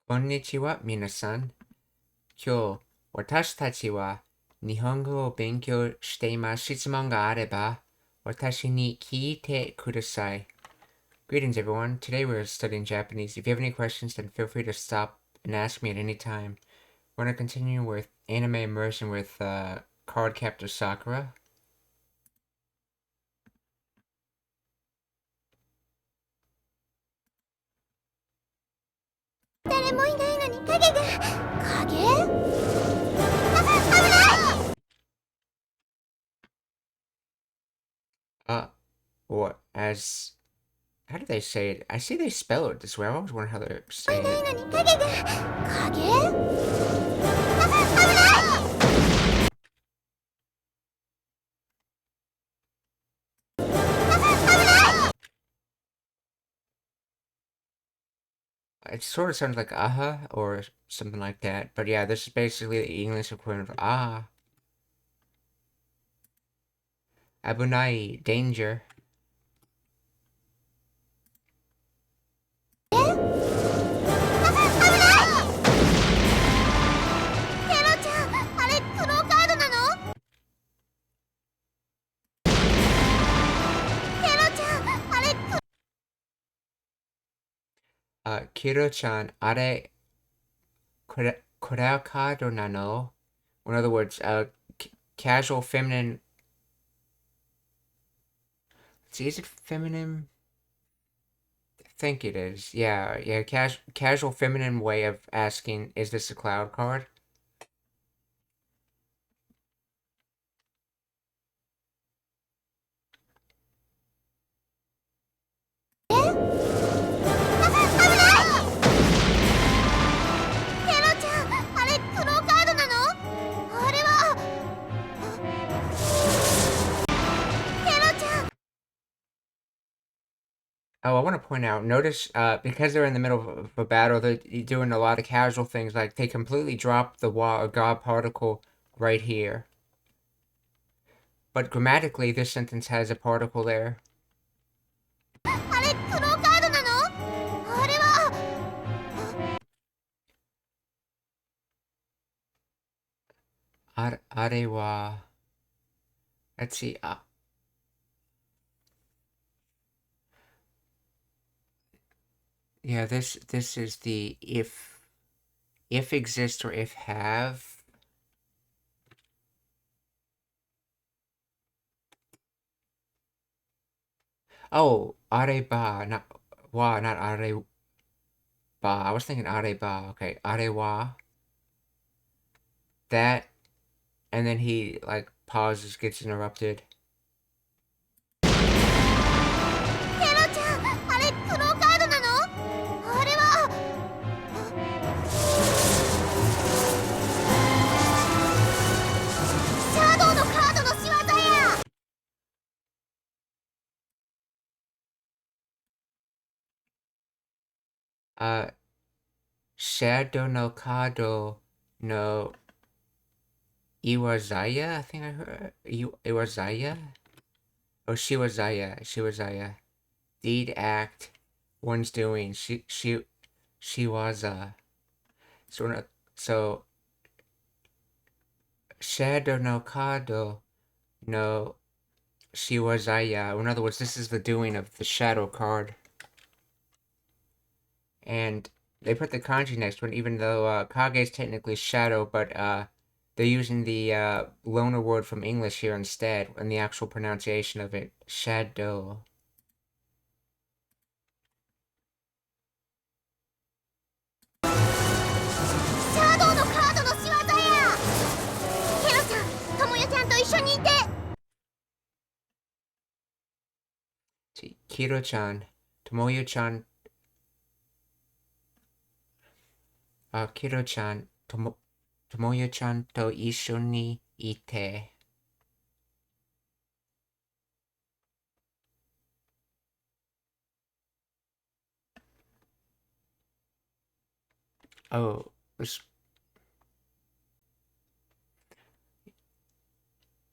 こんにちは、皆さん。今日、私たちは日本語を勉強しています。質問があれば、私に聞いてください。Greetings, everyone. Today we're studying Japanese. If you have any questions, then feel free to stop and ask me at any time. We're going to continue with anime immersion with Card Captor Sakura. 誰もいないのに影が。影？危ない！ Or as... How do they say it? I see they spell it this way. I always wonder how they say いない it. のに影が。影？危ないIt sort of sounds like aha or something like that. But yeah, this is basically the English equivalent of ah. Abunai, danger. ケロちゃん、あれクローカードなの？ケロちゃん、あれKiro-chan, are koreakado nano? In other words, casual feminine. See, is it feminine? I think it is. Yeah. Casual feminine way of asking, is this a cloud card? Oh, I want to point out, notice, because they're in the middle of a battle, they're doing a lot of casual things, like they completely drop the God particle right here. But grammatically, this sentence has a particle there. あれクローカードなの？あれはArewa. Let's see. Yeah, this is the if exist or if have. Oh, areba, not wa, not areba. I was thinking areba. Okay, arewa. That, and then he like pauses, gets interrupted. ケロちゃん、あれクローカードなの？あれはシャドウのカードの仕業や！Shadow no Kado no Iwazaya, I think I heard. Iwazaya? Oh, Shiwazaya. Deed, act, one's doing. She was, so, Shadow no Kado no Shiwazaya. In other words, this is the doing of the shadow card. And they put the kanji next one, even though Kage is technically shadow, but they're using the loaner word from English here instead, and the actual pronunciation of it, shadow. シャドウのカードの仕業や！ケロちゃん、ともよちゃんと一緒にいて！ Kiro-chan, Tomoyo-chan, Kiro-chan, Tomoyo-chan to isho ni ite. Oh, this...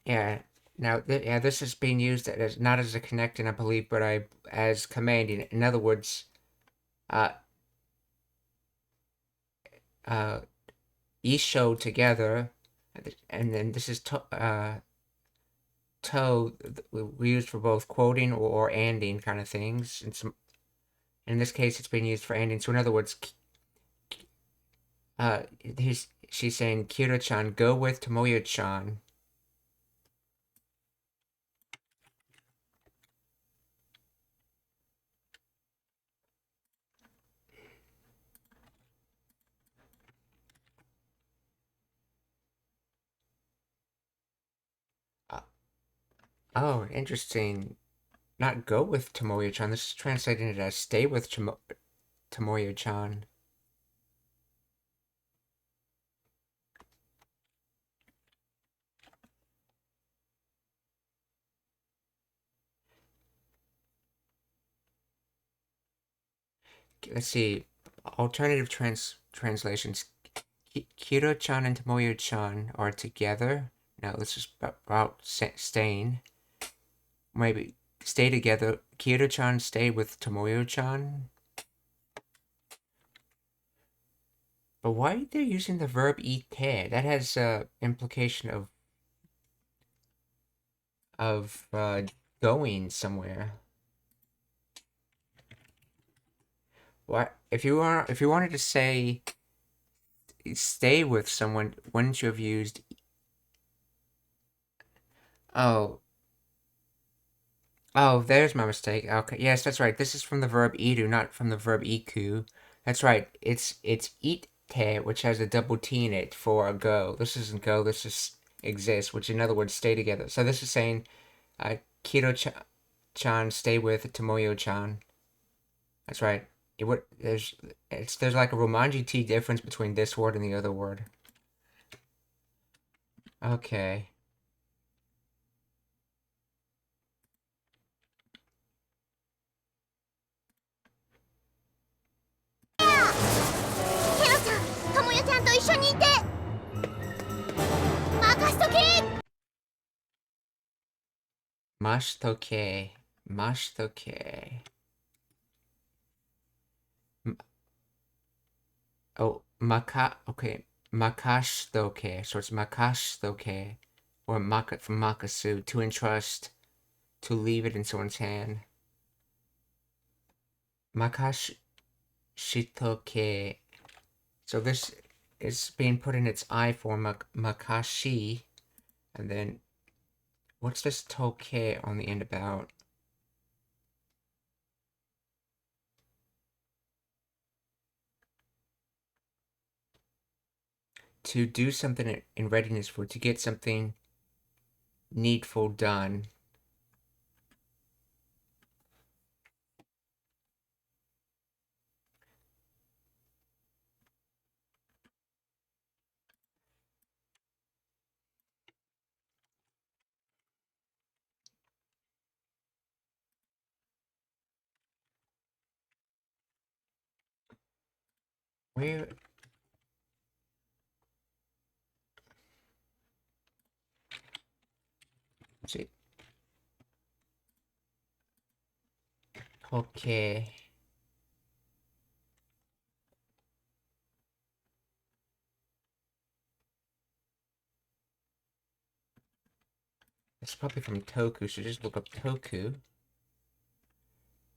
Yeah, now, this is being used as not as a connecting, I believe, but as commanding. In other words, isho together, and then this is to we use for both quoting or anding kind of things. In this case, it's being used for anding. So in other words, she's saying, Kiro-chan, go with Tomoyo-chan. Oh, interesting. Not go with Tomoyo-chan. This is translated as stay with Tomoyo-chan. Let's see. Alternative translations. Kiro-chan and Tomoyo-chan are together. Now this is about staying. Maybe stay together. Kiro-chan stay with Tomoyo-chan. But why are they using the verb ite? That has implication of going somewhere. Why if you wanted to say stay with someone, wouldn't you have used oh oh, there's my mistake. Okay, yes, that's right. This is from the verb idu, not from the verb iku. That's right. It's ite, which has a double T in it for a go. This isn't go, this is exist, which in other words stay together. So this is saying Kiro-chan stay with Tomoyo-chan. That's right. There's like a Romanji T difference between this word and the other word. Okay. Mashitoke. Mashitoke. Oh, okay. Makashitoke. So it's makashitoke. Or from makasu. To entrust. To leave it in someone's hand. Makashitoke. So this is being put in its I form, makashi. And then, what's this toke on the end about? To do something in readiness for, to get something needful done. Where? See. Okay. It's probably from Toku, so just look up Toku.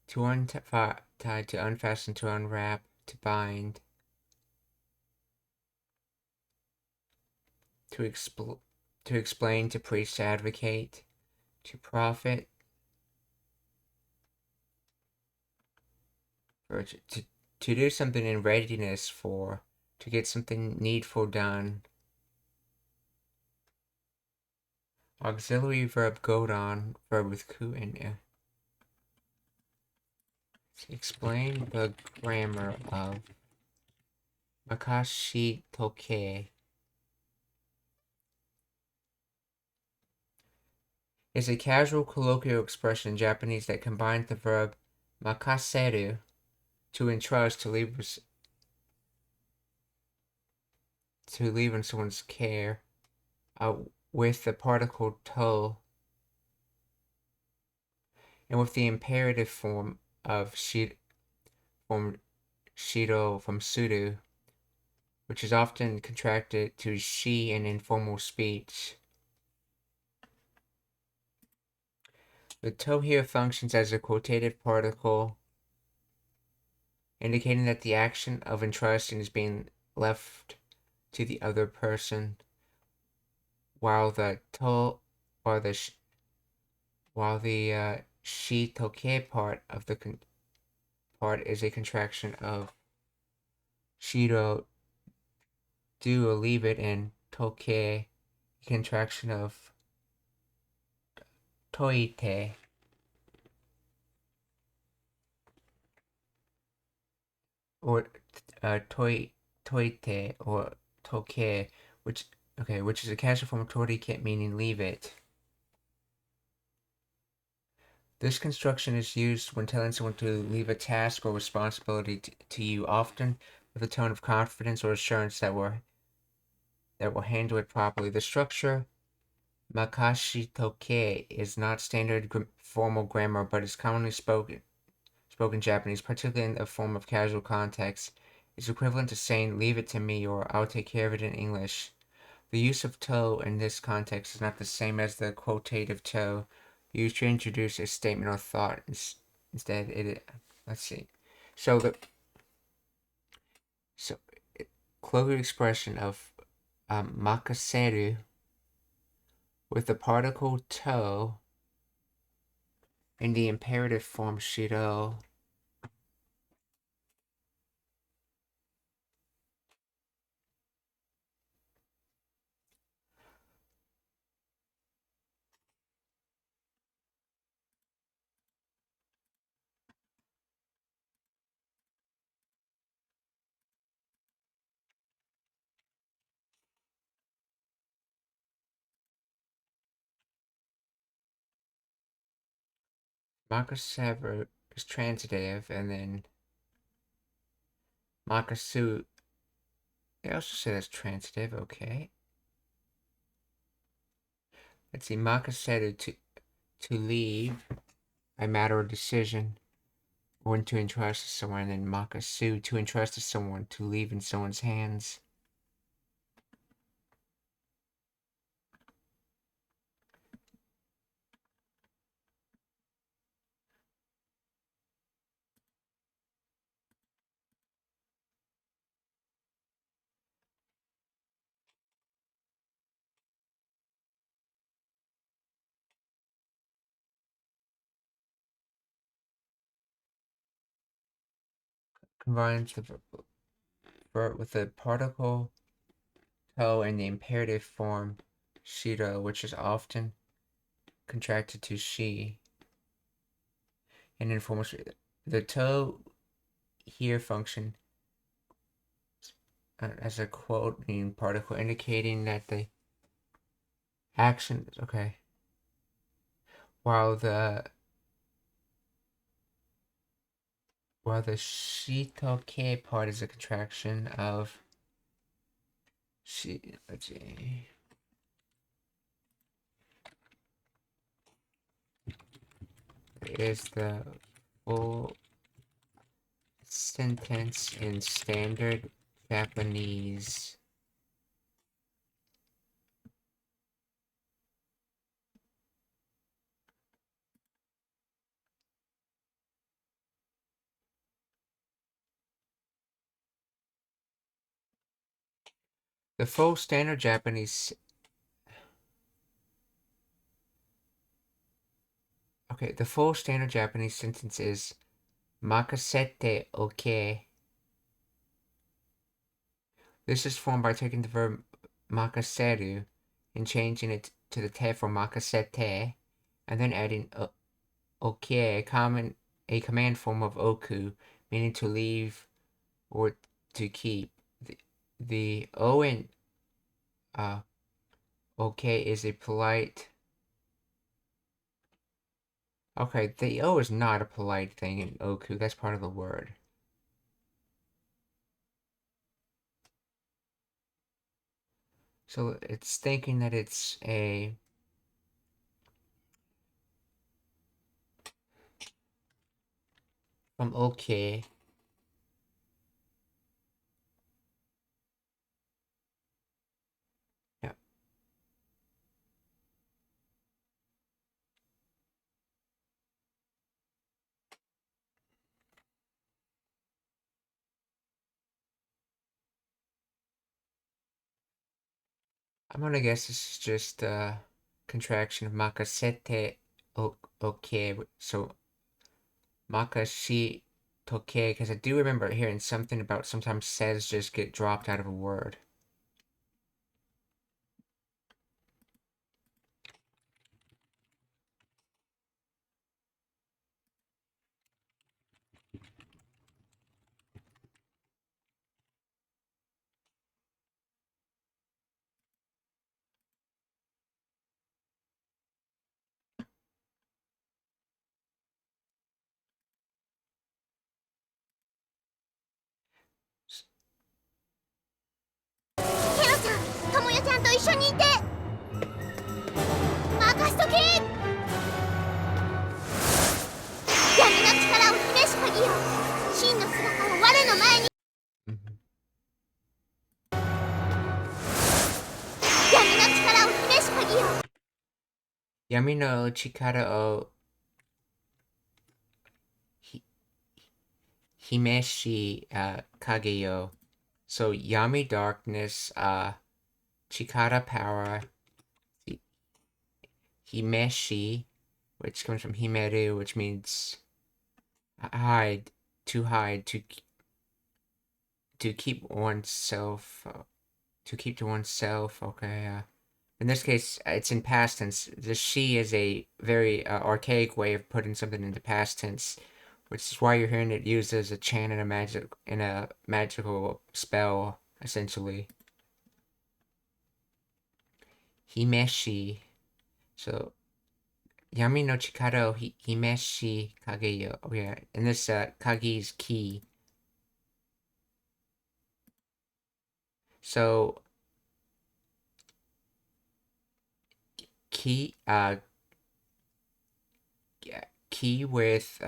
To untie, to unfasten, to unwrap, to bind. To explain, to preach, to advocate, to profit, or to do something in readiness for, to get something needful done. Auxiliary verb godon, verb with ku in it. To explain the grammar of Makashi Toke. Is a casual colloquial expression in Japanese that combines the verb makaseru, to entrust, to leave in someone's care, with the particle to, and with the imperative form of shiro from sudo, which is often contracted to she in informal speech. The to here functions as a quotative particle, indicating that the action of entrusting is being left to the other person, while the to or the she toke part of the part is a contraction of shiro, do or leave it, and toke, contraction of toite. Or toite or toke, which is a casual form of torike, meaning leave it. This construction is used when telling someone to leave a task or responsibility to you, often with a tone of confidence or assurance that will handle it properly. The structure makashi toke is not standard formal grammar, but is commonly spoken Japanese, particularly in the form of casual context, is equivalent to saying leave it to me or I'll take care of it in English. The use of to in this context is not the same as the quotative to used to introduce a statement or thought. Instead, let's see. So closer expression of makaseru with the particle to in the imperative form shiro. Makaseru is transitive, and then makasu, they also say that's transitive, okay. Let's see, makaseru, to leave a matter of decision, or to entrust to someone, and then makasu, to entrust to someone, to leave in someone's hands. Combines the verb with the particle to in the imperative form shiro, which is often contracted to she. And informal, the to here function as a quoting particle, indicating that the action, okay, while the shitoke part is a contraction of let's see. Is the full sentence in standard Japanese. The full standard Japanese. Okay, the full standard Japanese sentence is makasete oke. This is formed by taking the verb makaseru and changing it to the te for makasete, and then adding oke, a command form of oku, meaning to leave or to keep. The o in oke is a polite. Okay, the O is not a polite thing in oku. That's part of the word. So it's thinking that it's from okay. I'm gonna guess this is just a contraction of makasete okay. So makashi toke, because I do remember hearing something about sometimes says just get dropped out of a word.ともよちゃんと一緒にいて任しとけ。闇の力を示し鍵よ。真の姿を我の前に。闇の力を示し鍵よ。闇の力をhimeshi kageyo. So yami darkness, chikara power, himeshi, which comes from himeru, which means hide, to keep oneself, to keep to oneself. Okay. In this case, it's in past tense. The she is a very archaic way of putting something into past tense, which is why you're hearing it used as a chant in a magical spell, essentially. Himeshi. So Yami no Chikara Himeshi Kageyo. Oh yeah, and this Kage is key. So key with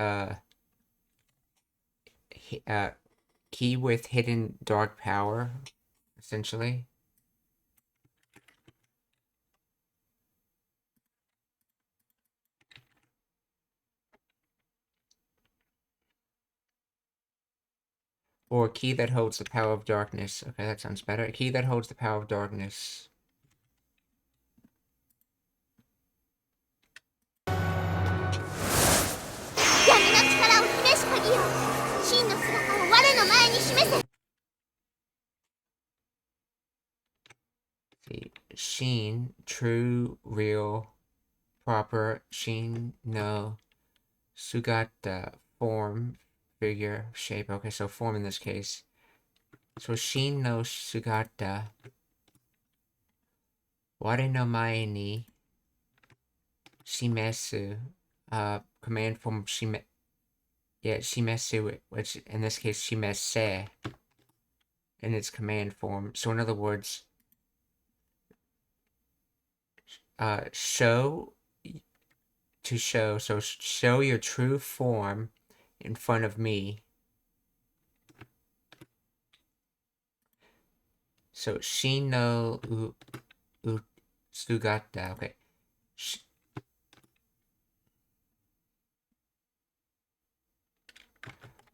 key with hidden dark power, essentially. Or key that holds the power of darkness. Okay, that sounds better. A key that holds the power of darkness. See, Shin, true, real, proper. Shin no Sugata, form, figure, shape. Okay, so form in this case. So Shin no Sugata. Ware no mae ni shimesu. Command form shimesu, which in this case shimese in its command form. So in other words, show, to show. So show your true form in front of me. So Shin no Sugata. Okay.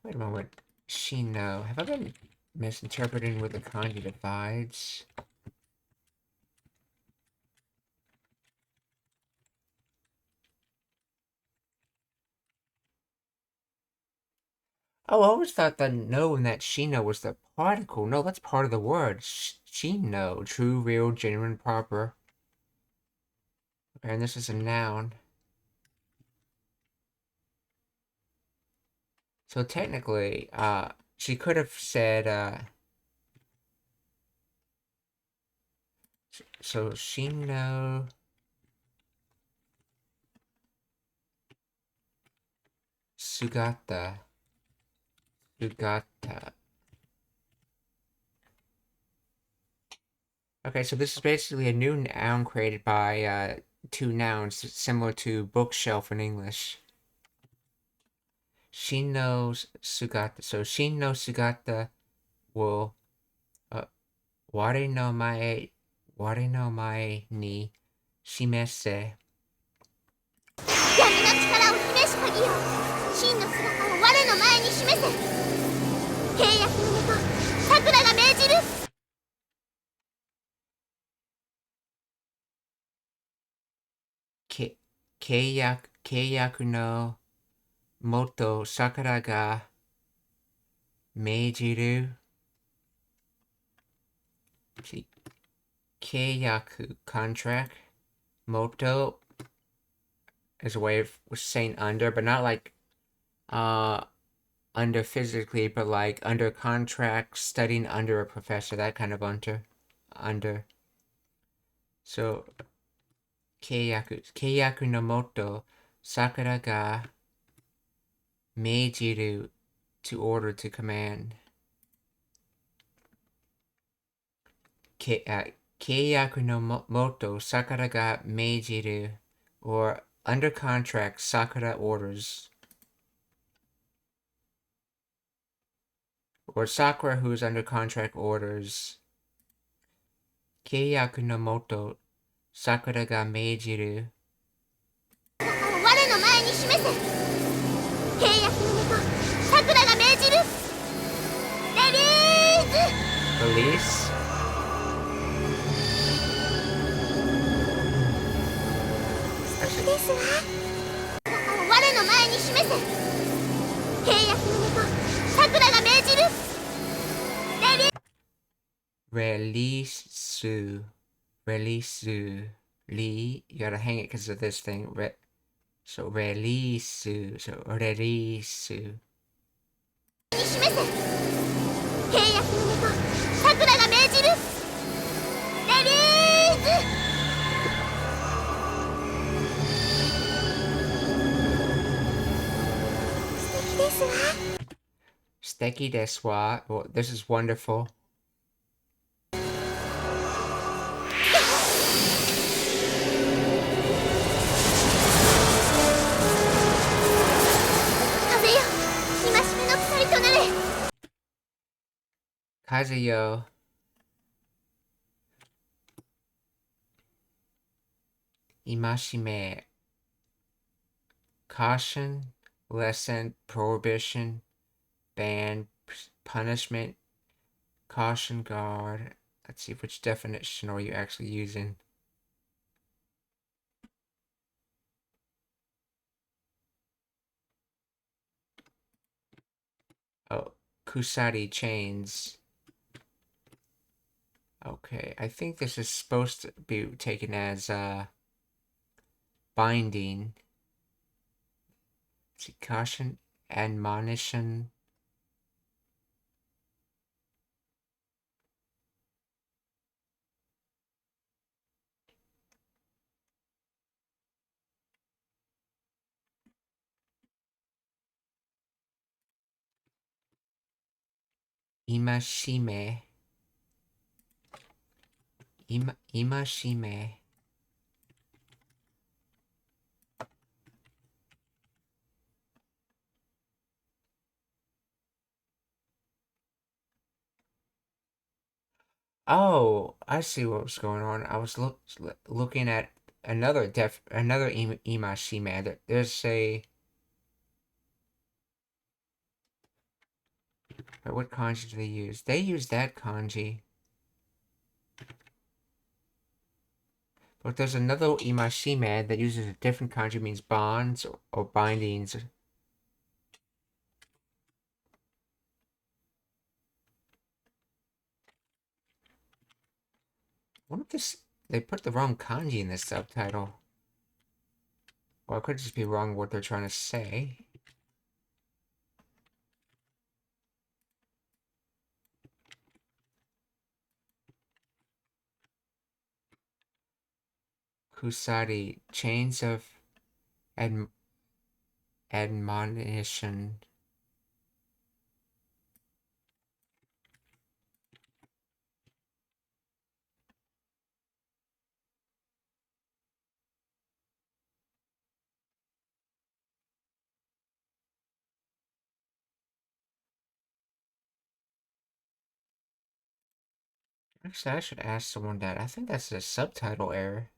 Wait a moment. Shin no. Have I been misinterpreting with the kanji divides? Oh, I always thought the no in that Shino was the particle. No, that's part of the word. Shino. True, real, genuine, proper. Okay, and this is a noun. So technically, she could have said, so Shino Sugata. Okay, so this is basically a new noun created by two nouns similar to bookshelf in English. Shin no Sugata. So Shin no Sugata will ware no mae ni shimese. 闇の力を示し鍵よ。真の姿を我の前に示せ。契約のもと、さくらが命じる。契約の元さくらが命じる契約 contract moto is a way of saying under, but not like under physically, but like under contract, studying under a professor, that kind of under. So 契約のもと桜が命じる to order to command 契約のもと桜が命じる or under contract Sakura orders or Sakura who is under contract orders 契約のもと桜が命じる我の前に示せ契約のもと桜が命じるレリーズ Release 素敵ですわ我の前に示せ契約のもと桜が命じるRelease you gotta hang it because of this thing so release so release に示せ契約のもと桜が命じるレリーズ素敵ですわ素敵ですわ well, this is wonderful Kazuyo Imashime Caution Lesson Prohibition Ban Punishment Caution Guard let's see which definition are you actually using oh Kusari chains okay, I think this is supposed to be taken as binding. Let's see, caution, admonition. Imashime. Imashime. Oh, I see what was going on. I was looking at another imashime. There's a what kanji do they use? They use that kanji. But there's another imashime that uses a different kanji, means bonds or bindings. What if this? They put the wrong kanji in this subtitle. Or it could just be wrong what they're trying to say. Kusari, chains of admonition. Actually, I should ask someone that. I think that's a subtitle error.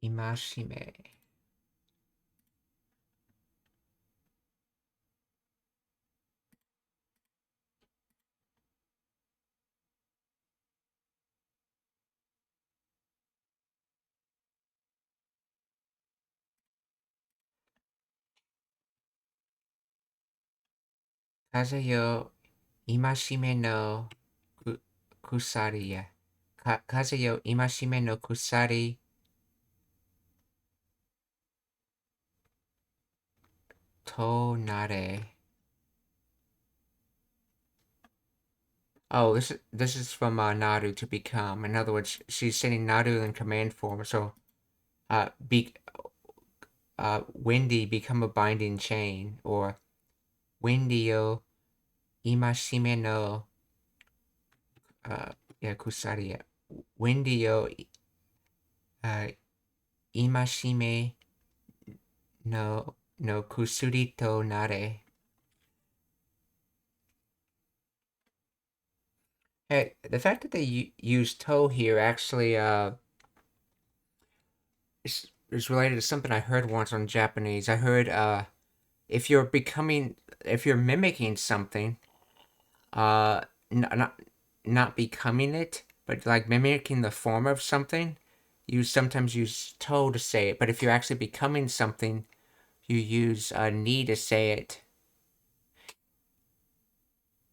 Imashime. Kaze yo imashime no kusari ya. Kaze yo imashime no kusari to nare. Oh, this is from Naru, to become. In other words, she's sending Naru in command form. So, Wendy, become a binding chain, or Wendy yo imashime no kusari. Wendy yo imashime no kusuri to nare. Hey, the fact that they use to here actually is related to something I heard once on Japanese. I heard if you're mimicking something, not becoming it, but like mimicking the form of something, you sometimes use to say it. But if you're actually becoming something, you use ni to say it.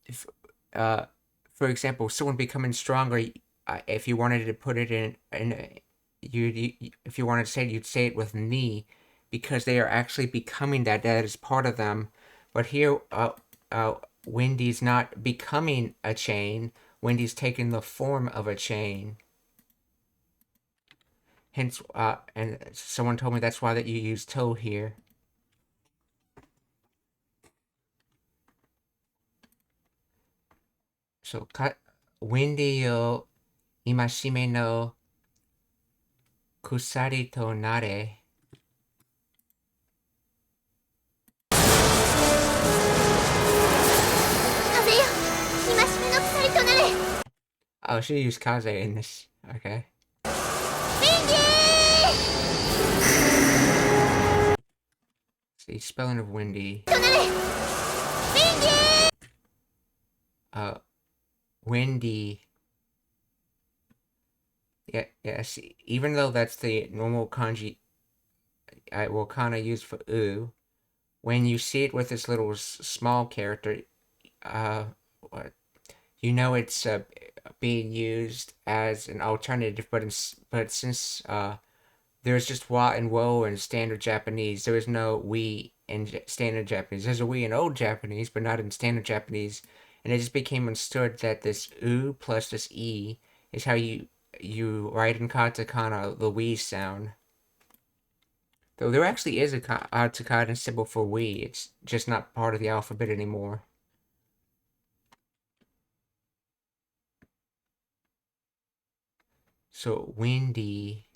If, for example, someone becoming stronger, if you wanted to put it in you if you wanted to say it, you'd say it with ni, because they are actually becoming that is part of them. But here, Wendy's not becoming a chain. Wendy's taking the form of a chain. Hence, and someone told me that's why that you use to here. So, Wendy yo imashime no kusari to nare. Oh, she used kaze in this. Okay. See, spelling of windy. Windy. Yeah, see, even though that's the normal kanji I will kind of use for when you see it with this little small character, you know it's being used as an alternative, but since there's just wa and wo in standard Japanese, there is no we in standard Japanese. There's a we in old Japanese, but not in standard Japanese, and it just became understood that this plus this e is how you write in katakana the we sound. Though there actually is a katakana symbol for we, it's just not part of the alphabet anymore. So windy.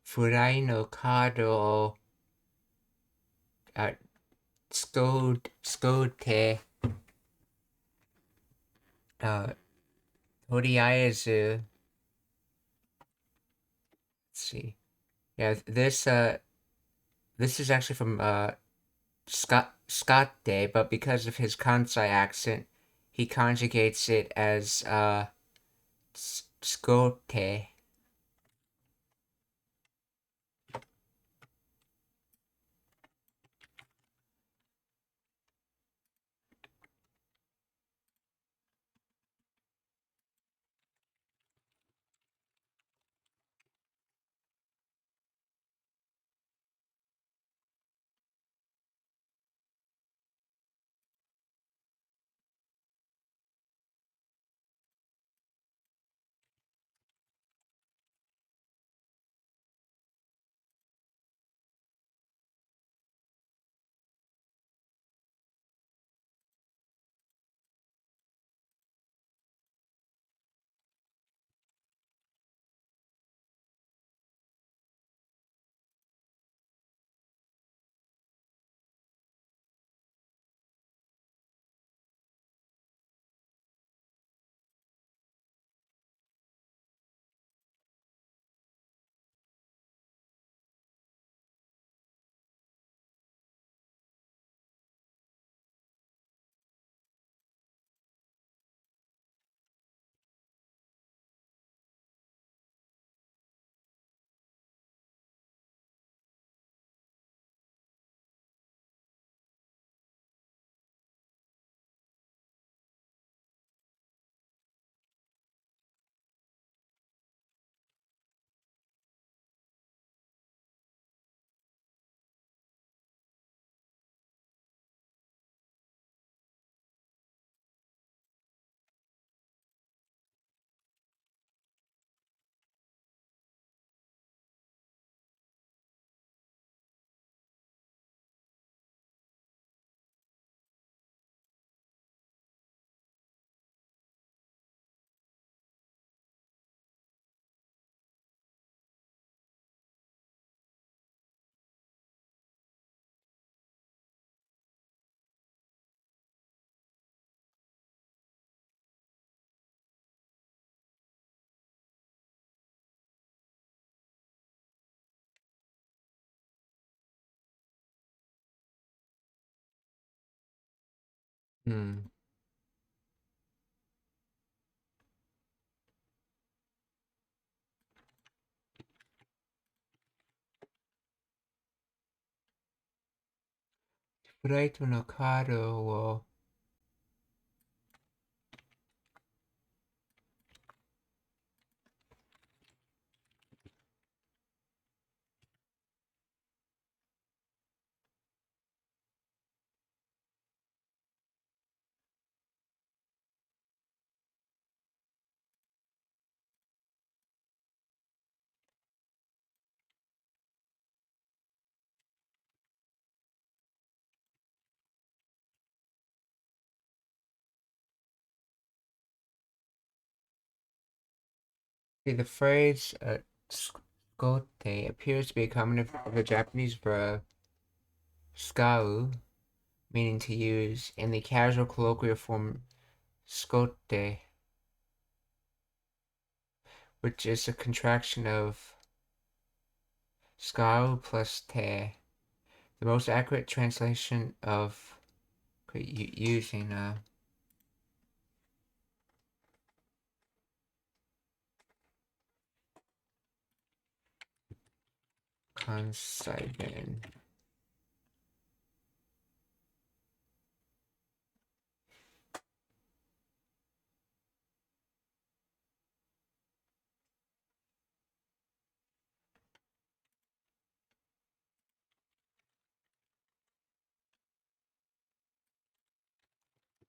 Furai no cardを使って、とりあえず let's see. Yeah, this is actually from Scotte, but because of his Kansai accent, he conjugates it as Scote. Hmm. Freight no caro wo See, the phrase "scote" appears to be a combination of the Japanese verb "skau," meaning to use, and the casual colloquial form "scote," which is a contraction of "skau" plus "te." The most accurate translation of using Kansai.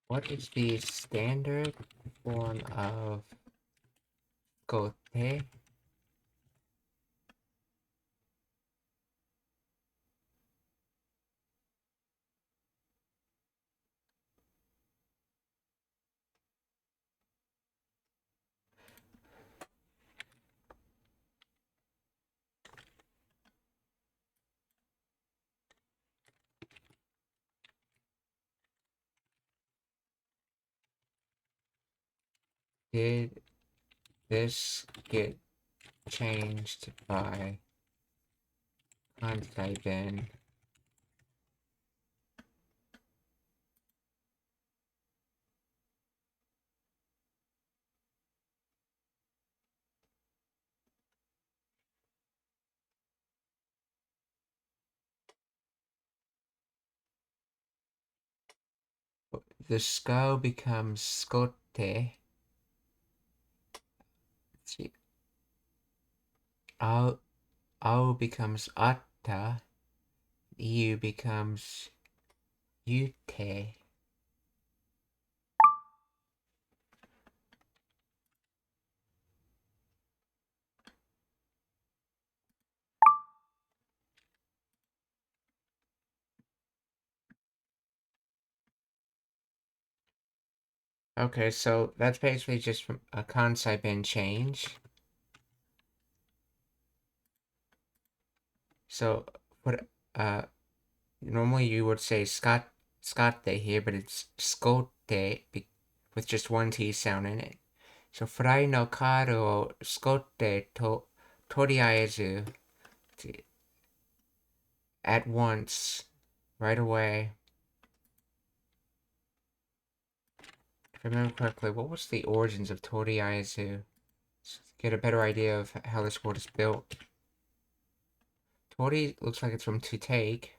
What is the standard form of "gote"? Did this get changed by Kansai? The skull becomes "scote." Let's see. Ao becomes "atta." U becomes "yute." Okay, so that's basically just from a Kansai change. So what normally you would say "scotte" here, but it's "scote" with just one T sound in it. So "Frai no karu o scotte to toriaezu" at once, right away. If I remember correctly, what was the origins of toriaezu? Let's get a better idea of how this word is built. Tori looks like it's from "to take."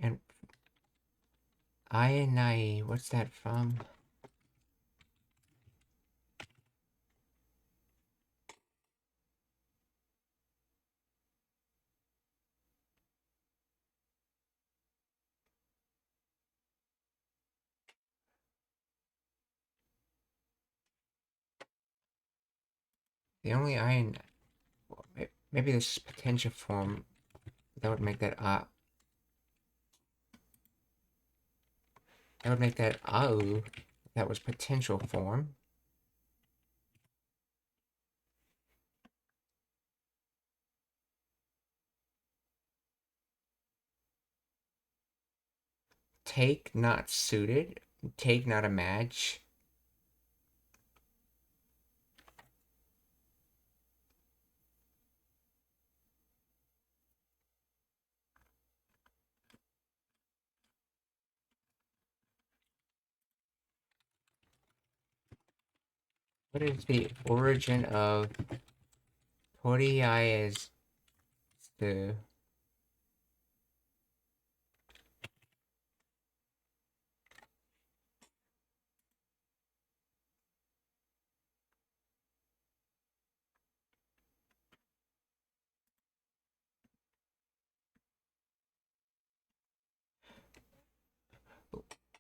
And Ayanai, what's that from? The only Ayan, maybe this is potential form. That would make that that would make that au. That was potential form. take not suited, take not a match. What is the origin of Toriai as the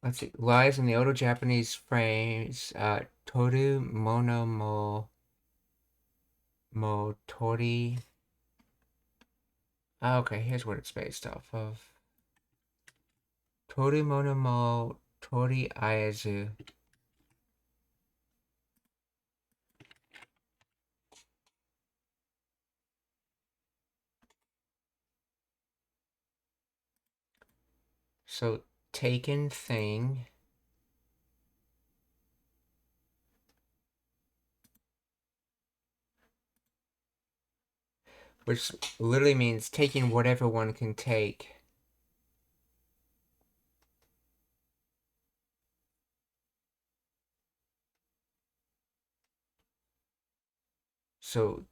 let's see, lies in the Odo Japanese phrase toru mono mo tori. Okay, here's what it's based off of. Toru mono mo tori ayazu. So, taken thing. Which literally means taking whatever one can take. So,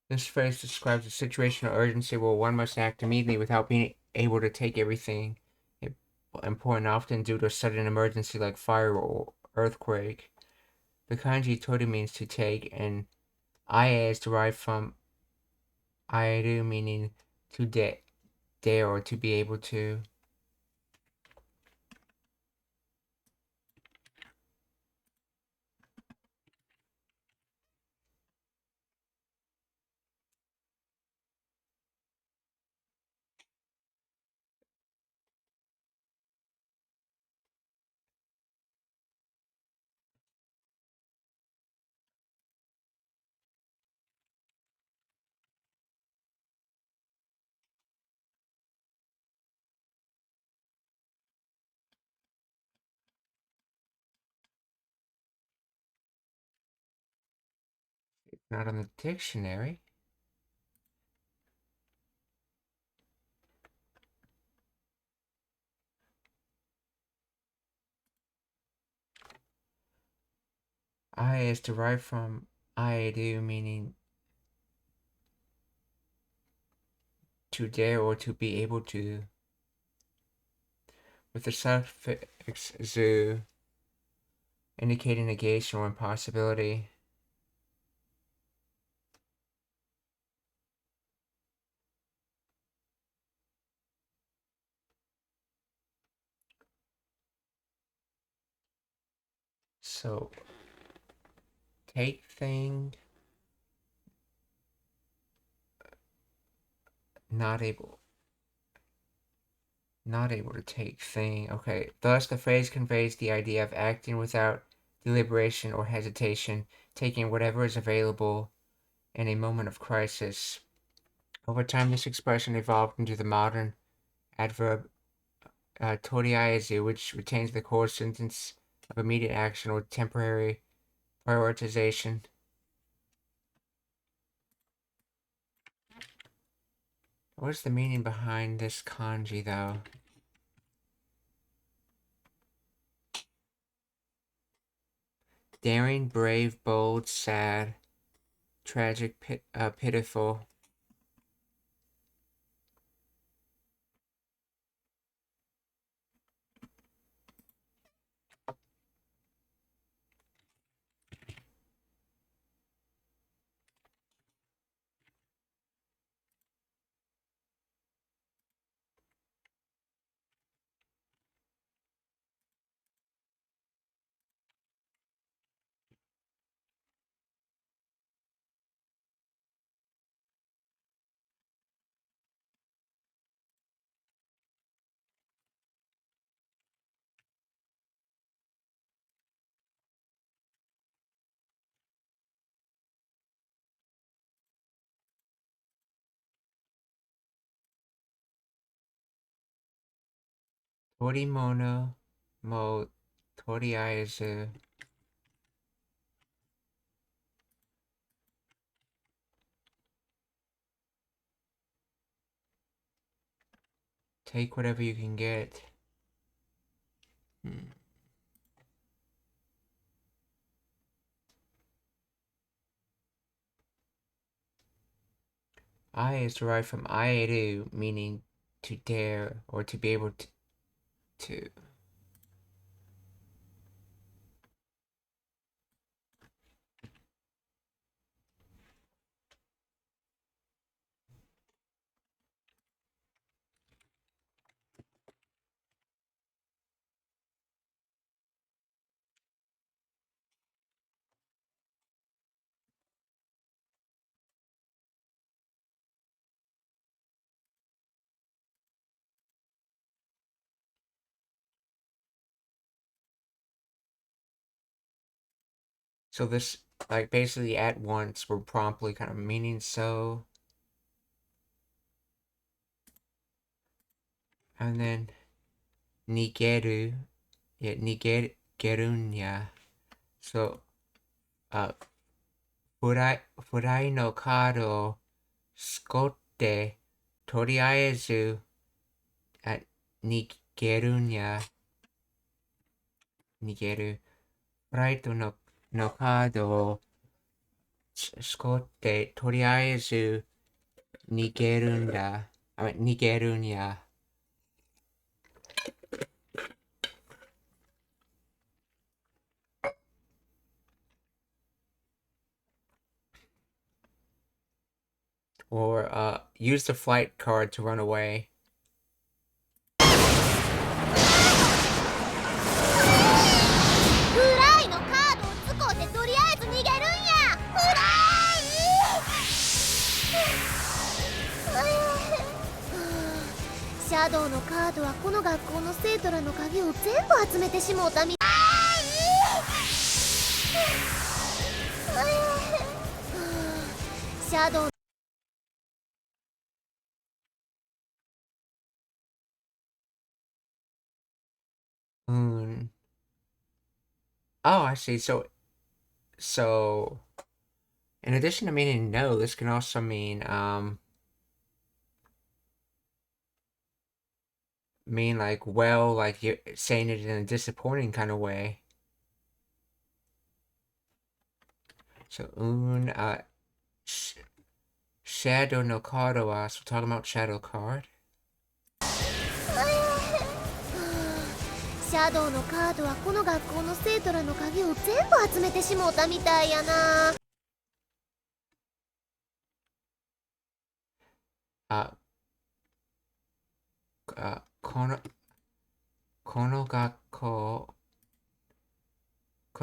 this phrase describes a situation of urgency where one must act immediately without being able to take everything important, often due to a sudden emergency like fire or earthquake. The kanji tori means to take, and ia is derived from aeru, meaning to dare or to be able to. Not on the dictionary. I is derived from aeru, meaning to dare or to be able to, with the suffix zu indicating negation or impossibility. So, take thing, not able to take thing. Okay, thus the phrase conveys the idea of acting without deliberation or hesitation, taking whatever is available in a moment of crisis. Over time, this expression evolved into the modern adverb toriaizu, which retains the core sentence of immediate action or temporary prioritization. What's the meaning behind this kanji, though? Daring, brave, bold, sad, tragic, pitiful. Torimono mo toriaizu. Take whatever you can get. I is derived from aeru, meaning to dare or to be able to. So this, like, basically at once, we're promptly kind of meaning so. And then nigeru. Yeah, nigerunya. So, furai no cardをskotte toriaezu at nigerunya. Nigeru. Furai no cardをskotte toriaezu nigerunda. I mean, nigerunya. Or use the flight card to run away. フライのカードを使うてとりあえず逃げるんや。フライシャドウのカードはこの学校の生徒らの鍵を全部集めてしもうたみたい。シャドウOh, I see. So, in addition to meaning no, this can also mean like, well, like you're saying it in a disappointing kind of way. So, shadow no card wa. So, we're talking about shadow card. シャドウのカードはこの学校の生徒らの鍵を全部集めてしもうたみたいやな。こ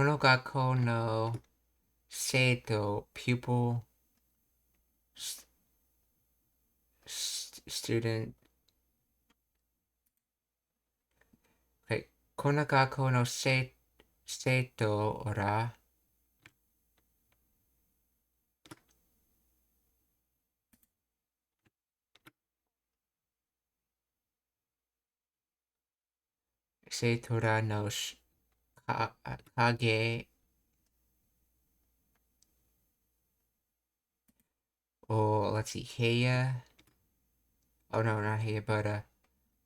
の学校の生徒 pupil student この学校の生徒ら生徒らの影or let's see, Heya. Oh no, not Heya, but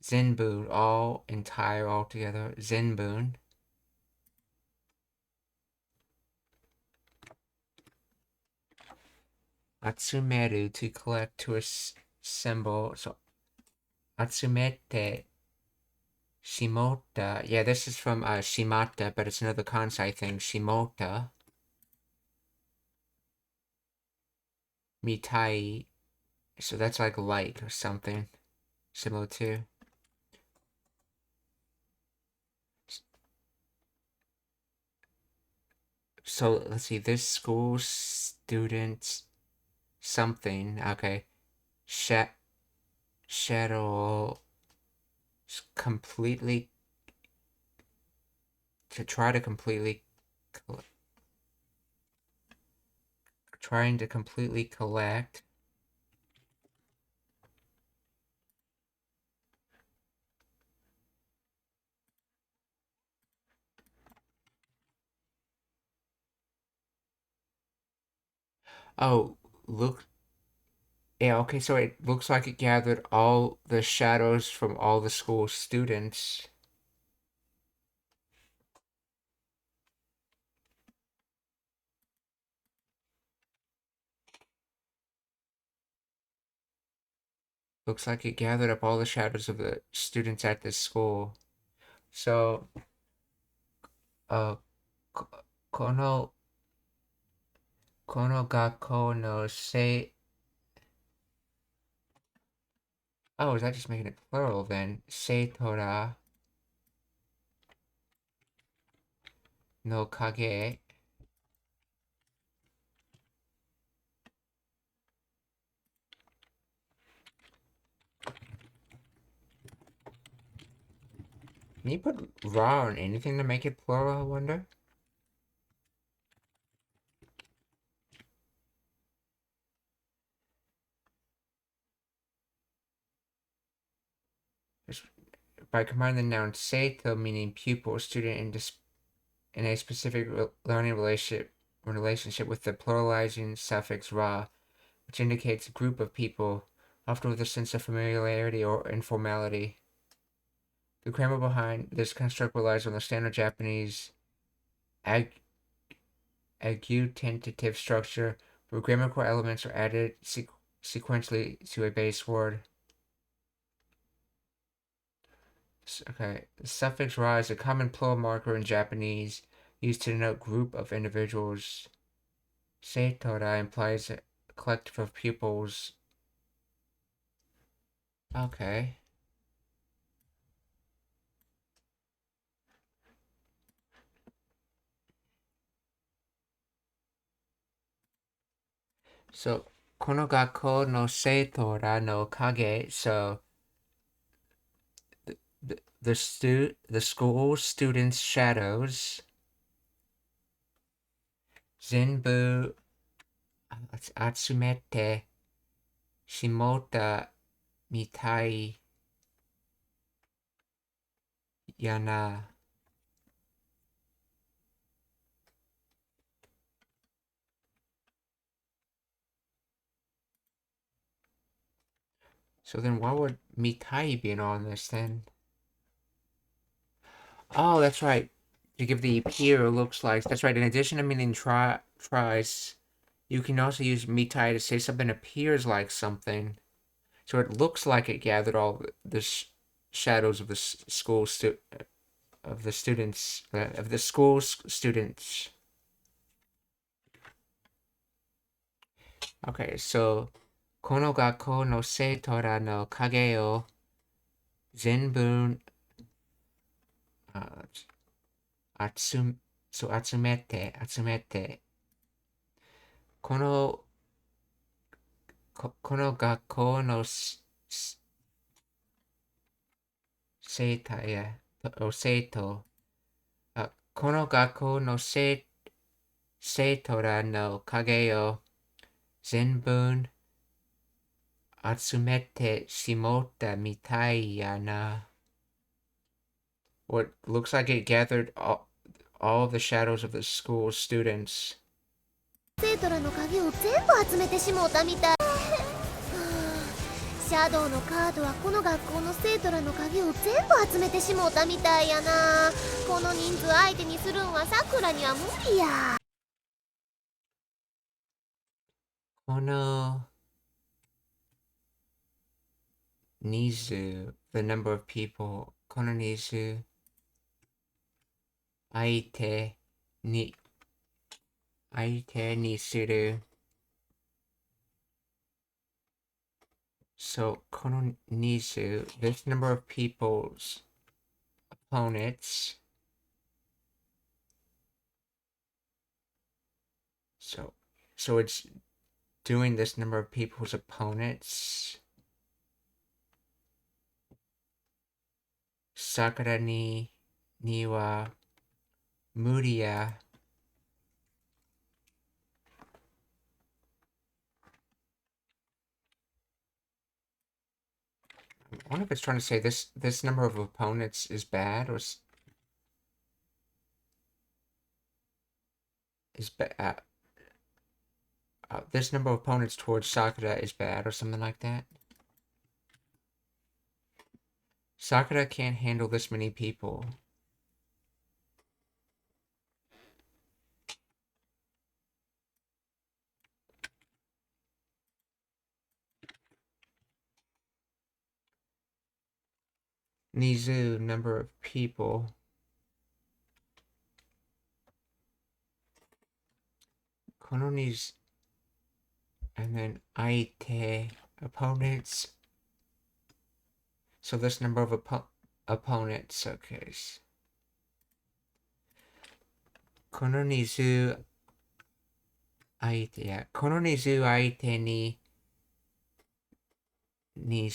Zenbun, all entire all together. Zenbun. Atsumeru, to collect, to assemble. So Atsumete Shimota. Yeah, this is from Shimata, but it's another Kansai thing. Shimota. Mitai. So that's like or something similar to. So let's see, this school student something. Okay. Shadow completely trying to completely collect Oh, look. Yeah, okay, so it looks like it gathered all the shadows from all the school students. Looks like it gathered up all the shadows of the students at this school. So, uh, ko- kono, kono gakko no se... Oh, is that just making it plural then? Seitora no kage. Can you put ra on anything to make it plural, I wonder? By combining the noun seito, meaning pupil, student, in a specific learning relationship with the pluralizing suffix ra, which indicates a group of people, often with a sense of familiarity or informality. The grammar behind this construct relies on the standard Japanese agglutentative structure, where grammatical elements are added sequentially to a base word. Okay, the suffix ra is a common plural marker in Japanese used to denote group of individuals. Seitora implies a collective of pupils. Okay. So, kono gakko no seitora no kage. So, the school students' shadows. Zenbu atsumete shimota mitai yana. So then why would mitai be on this then? Oh, that's right. To give the appear looks like. That's right. In addition to meaning tries, you can also use mitai to say something appears like something. So it looks like it gathered all the shadows of the of the students of the school students. Okay, so この学校の生徒らの影を全部あ集集めてこのこの学校の生徒や生徒この学校の生徒らの影を全部集めてしもったみたいやな。What looks like it gathered all of the shadows of the school students. 生徒らの影を全部集めてしもうたみたい。シャドウのカードはこの学校の生徒らの影を全部集めてしもうたみたいやな。この人数相手にするんはさくらには無理や。この人数 the number of people この人数相手にする So この人数 this number of people's opponents so it's doing this number of people's opponents Sakura ni wa無理や I wonder if it's trying to say this number of opponents is bad or is bad. this number of opponents towards Sakura is bad or something like that. Sakura can't handle this many people. Nizu, number of people. Kononi's, and then Aite, opponents. So this number of opponents, okay. Kononizu Aite, yeah. Kononizu Aite ni,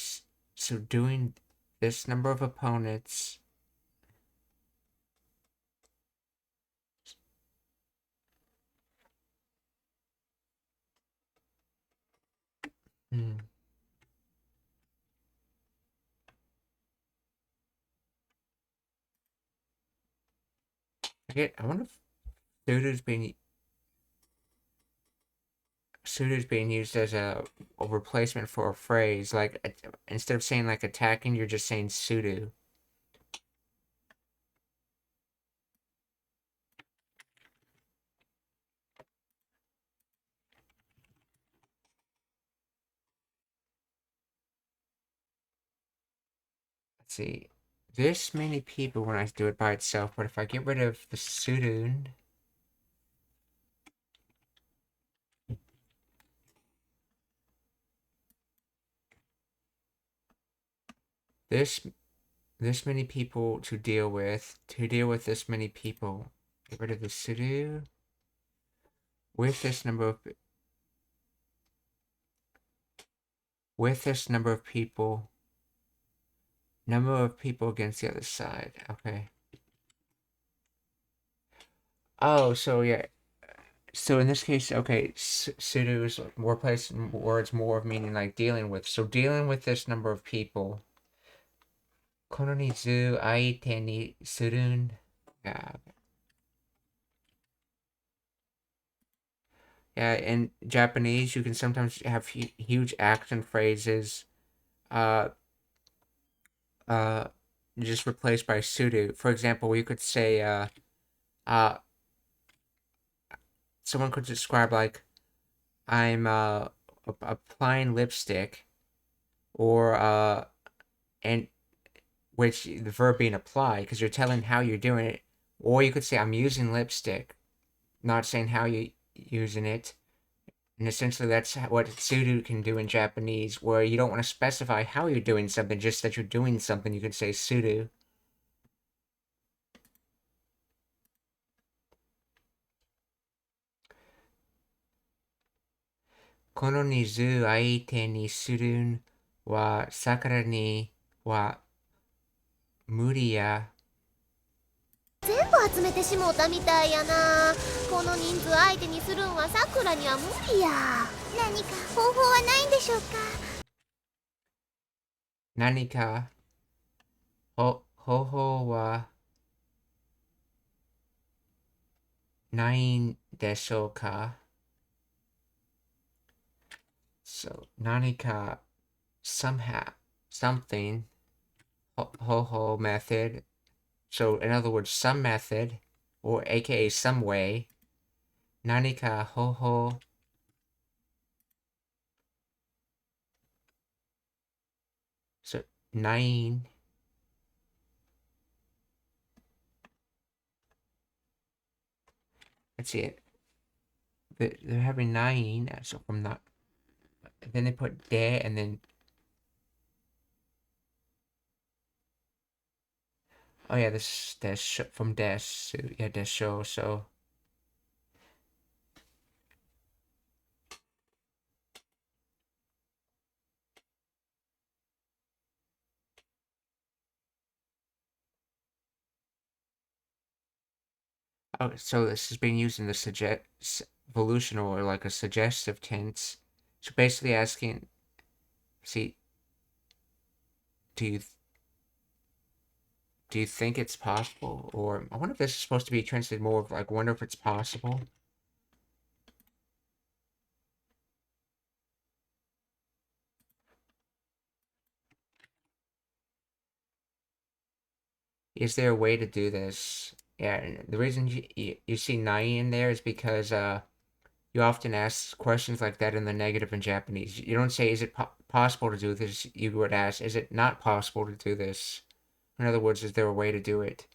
so doing this number of opponents. I wonder if sudo's being used as a replacement for a phrase. Like, instead of saying, like, attacking, you're just saying sudo. Let's see. This many people when I do it by itself, but if I get rid of the sudo, this many people to deal with this many people. Get rid of the sudo with this number of people. Number of people against the other side. Okay. Oh, so yeah. So in this case, okay, sudo is more placed in words more of meaning like dealing with. So dealing with this number of people. Kono ni zu aite ni surun. Yeah. Yeah, in Japanese, you can sometimes have huge action phrases. Just replaced by sudo. For example, you could say, someone could describe like, I'm applying lipstick, or and which the verb being apply because you're telling how you're doing it, or you could say I'm using lipstick, not saying how you using it. And essentially, that's what sudo can do in Japanese, where you don't want to specify how you're doing something, just that you're doing something. You can say sudo. Kono ni zu aite ni surun wa sakura ni wa無理や。全部集めてしもうたみたいやな。この人数相手にするんはさくらには無理や。何か方法はないんでしょうか。何か方法はないんでしょうか。So 何か somehow something ho method. So in other words, some method, or aka some way. 何か方法 so 9. Let's see it. They're having 9, so from that, then they put de and then, oh yeah, this dash from dash, so yeah, dash show, so oh, so this is being used in the evolutional, or like a suggestive tense. So basically asking, see, do you think it's possible? Or I wonder if this is supposed to be translated more of like, wonder if it's possible. Is there a way to do this? Yeah, and the reason you see nai in there is because you often ask questions like that in the negative in Japanese. You don't say, is it possible to do this? You would ask, is it not possible to do this? In other words, is there a way to do it?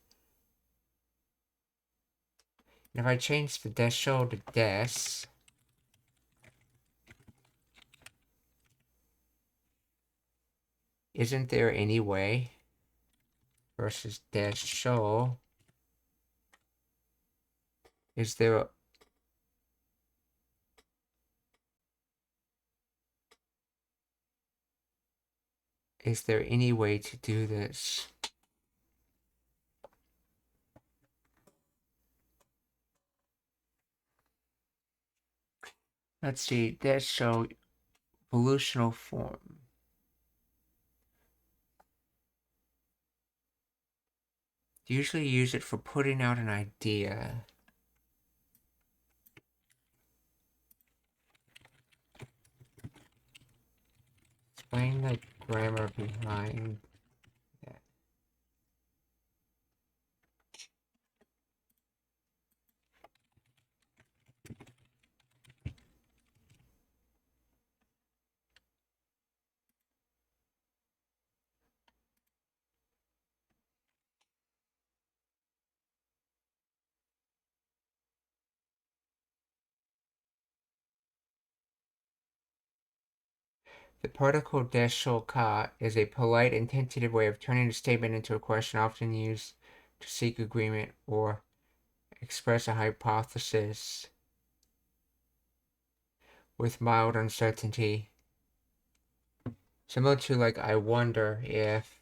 And if I change the desho to des, isn't there any way? Versus desho, is there any way to do this? Let's see, desho, evolutional form. Usually use it for putting out an idea. Explain the grammar behind that. The particle desho ka is a polite and tentative way of turning a statement into a question, often used to seek agreement or express a hypothesis with mild uncertainty. Similar to like, I wonder if.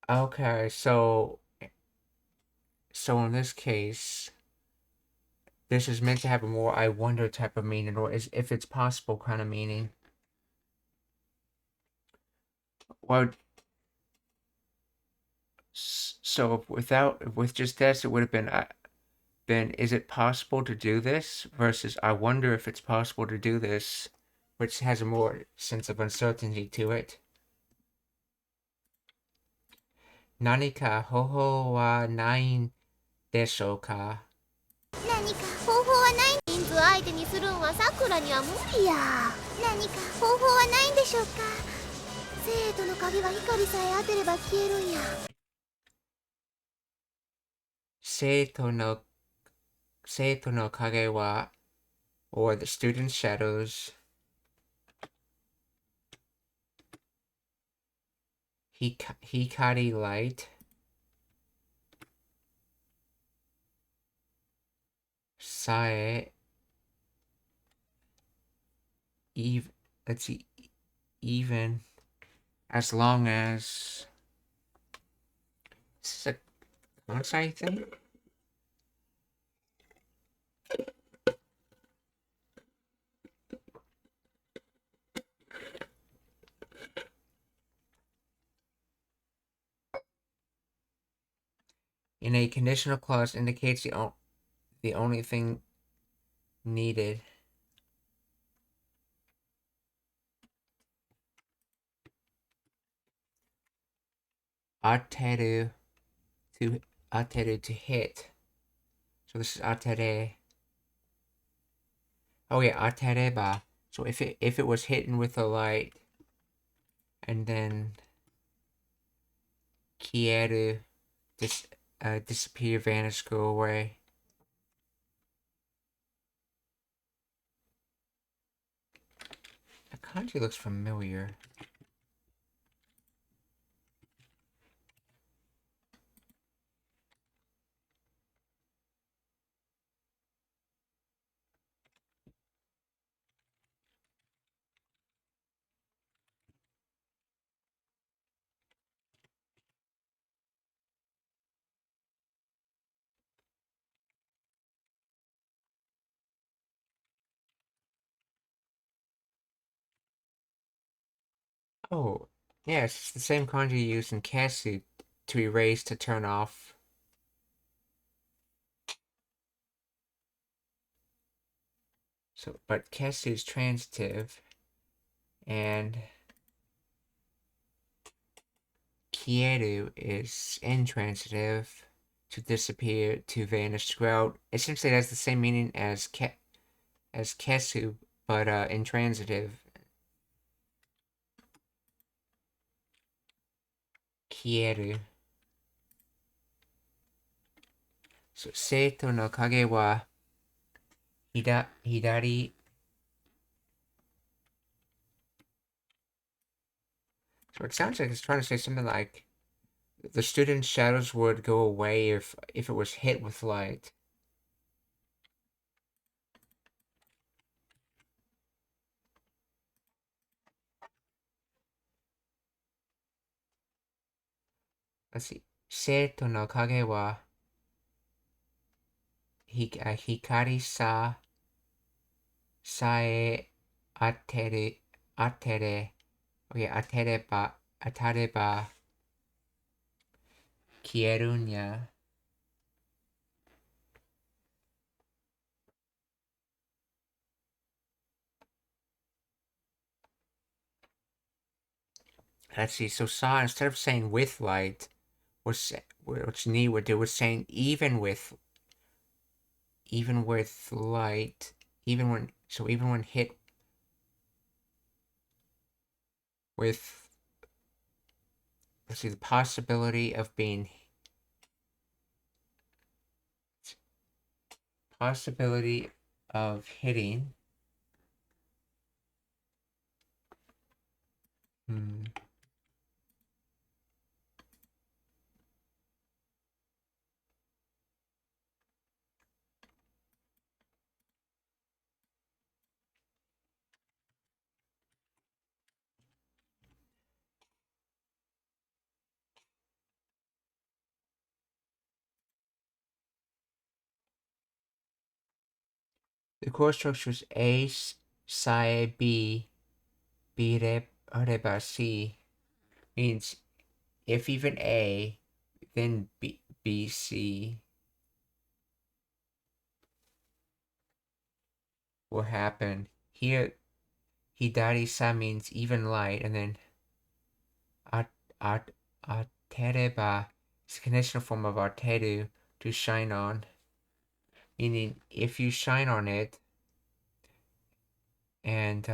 Okay, so in this case, this is meant to have a more I wonder type of meaning, or is if it's possible kind of meaning. Well, so with just this, it would have been, is it possible to do this? Versus, I wonder if it's possible to do this, which has a more sense of uncertainty to it. Nani ka hoho wa nai desho ka? 何か方法はない。人数相手にするんはさくらには無理や。何か方法はないんでしょうか。生徒の影は光さえ当てれば消えるんや。生徒の影は or the student's shadows. Hikari light. Sae. Let's see. Even as long as. This is a Kansai thing? In a conditional clause indicates the only thing needed. Ateru to hit. So this is atere. Oh yeah, atereba. So if it was hitting with a light, and then kieru, disappear, vanish, go away. That kanji looks familiar. Oh, yes, it's the same kanji used in Kasu to erase, to turn off. So, but Kasu is transitive, And kieru is intransitive, to disappear, to vanish, to go out. Essentially, it has the same meaning as kesu, but intransitive. Kieru. So, seito no kage wa hidari. So it sounds like it's trying to say something like the student's shadows would go away if it was hit with light. Let's see. Seito no kage wa hikari sae atere. Okay, atareba kierunya. Let's see. So sa, instead of saying with light, which ni would do, was saying even with light, even when hit with, let's see, the possibility of hitting. The chord structure is A, Sae, B, Reba, C. Means if even A, then B, C will happen. Here, hidari sa means even light, and then atereba is a conditional form of ateru, to shine on. Meaning, if you shine on it, and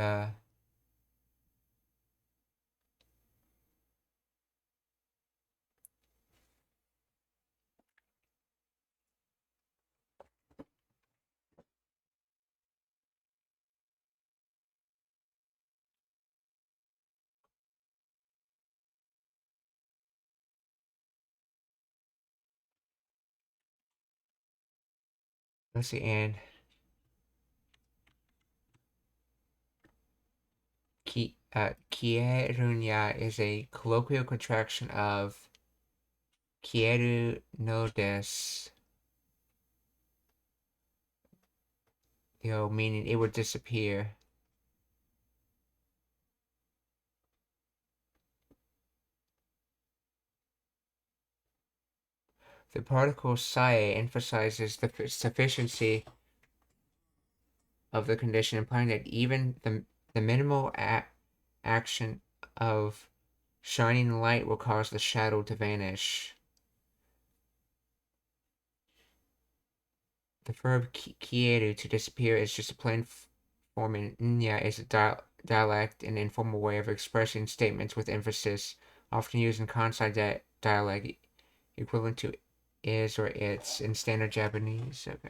let's see, and kierunya is a colloquial contraction of kieru no des, meaning it would disappear. The particle sae emphasizes the sufficiency of the condition, implying that even the minimal action of shining light will cause the shadow to vanish. The verb kieru, to disappear, is just a plain form, and nya is a dialect and informal way of expressing statements with emphasis, often used in Kansai dialect, equivalent to is or its in standard Japanese. Okay.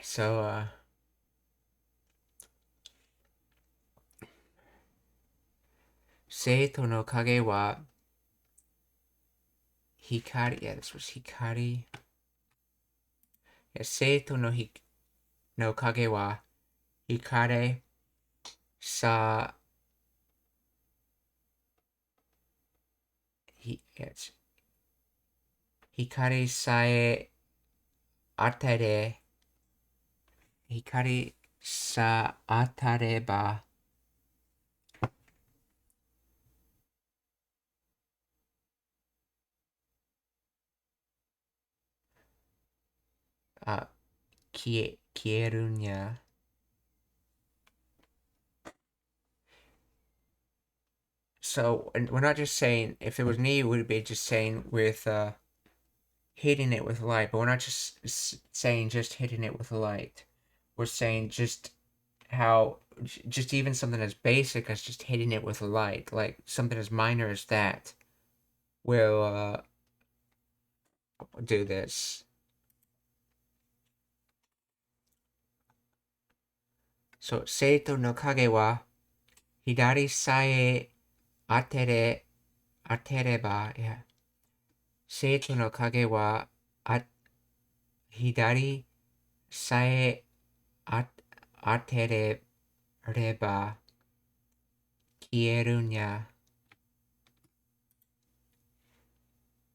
So, Seito no kage wa hikari. Yeah, this was hikari. Yeah, Seito no kage wa hikare sa. It's hikari sae atere. Hikari sa atareba 消えるにゃ。So we're not just saying, if it was me, we would be just saying with hitting it with light, but we're not just saying just hitting it with light. We're saying just how, just even something as basic as just hitting it with light, like something as minor as that, will do this. So, 生徒の影は左さえ当てれば、いや、生徒の影は左さえ当てれば消えるにゃ。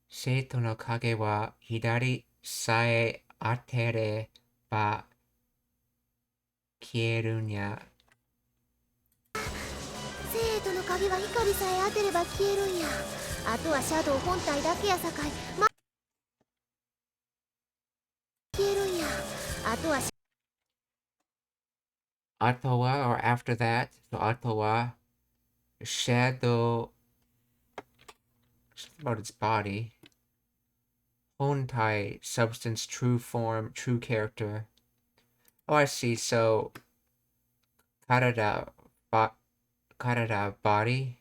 生徒の影は左さえ当てれば消えるにゃ。生徒の影は光さえ当てれば消えるんや。あとはシャドウ本体だけやさかい、消えるんや。あとはあとは or after that, so あとは shadow, about its body. 本体 substance, true form, true character. Oh, I see. So 体 body.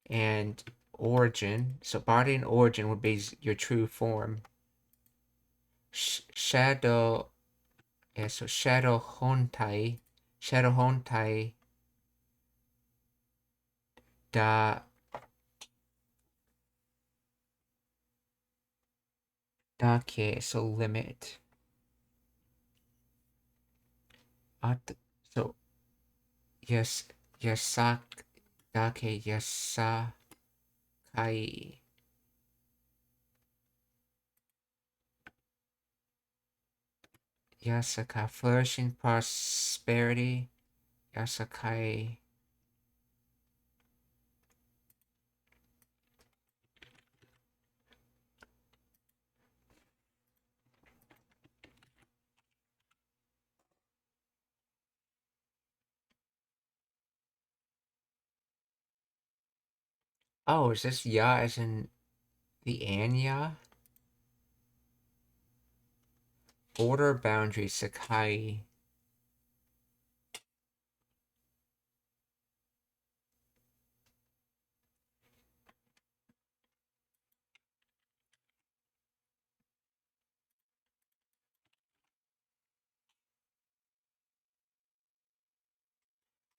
And origin. So body and origin would be your true form. Shadow. Yeah, so shadow hontai. Shadow hontai. Da. Dake. So limit. So yes. Yasak. Dake. Yasakai. Yasakai. Flourishing prosperity. Yasakai. Oh, is this ya as in the Anya? Border boundary Sakai.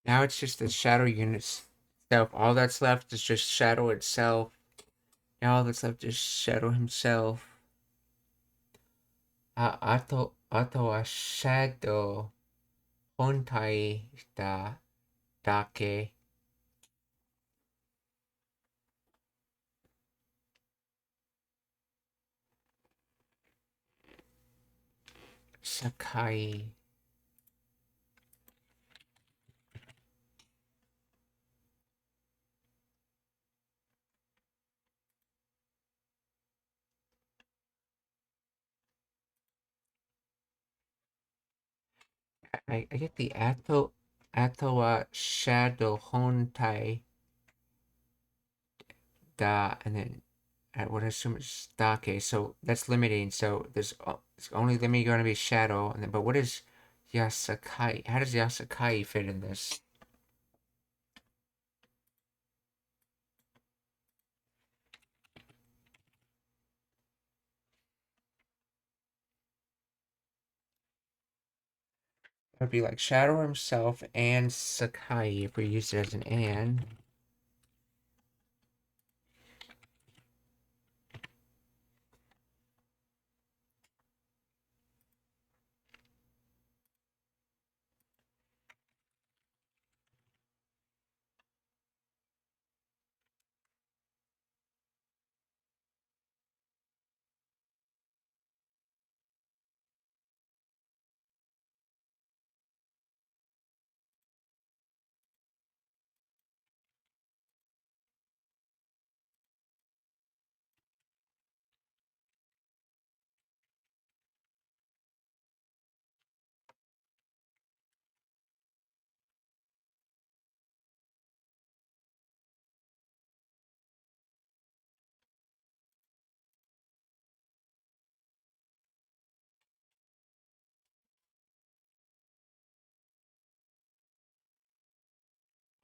Now it's just the shadow units itself. All that's left is just shadow itself. Now all that's left is shadow himself. Ato wa shadow hontai dake. Sakai. I get the Ato wa shadow hontai and then I would assume it's dake, so that's limiting. So there's it's only limiting going to be shadow, and then but what is Yasakai? How does Yasakai fit in this? It would be like Shadow himself and Sakai if we use it as an and.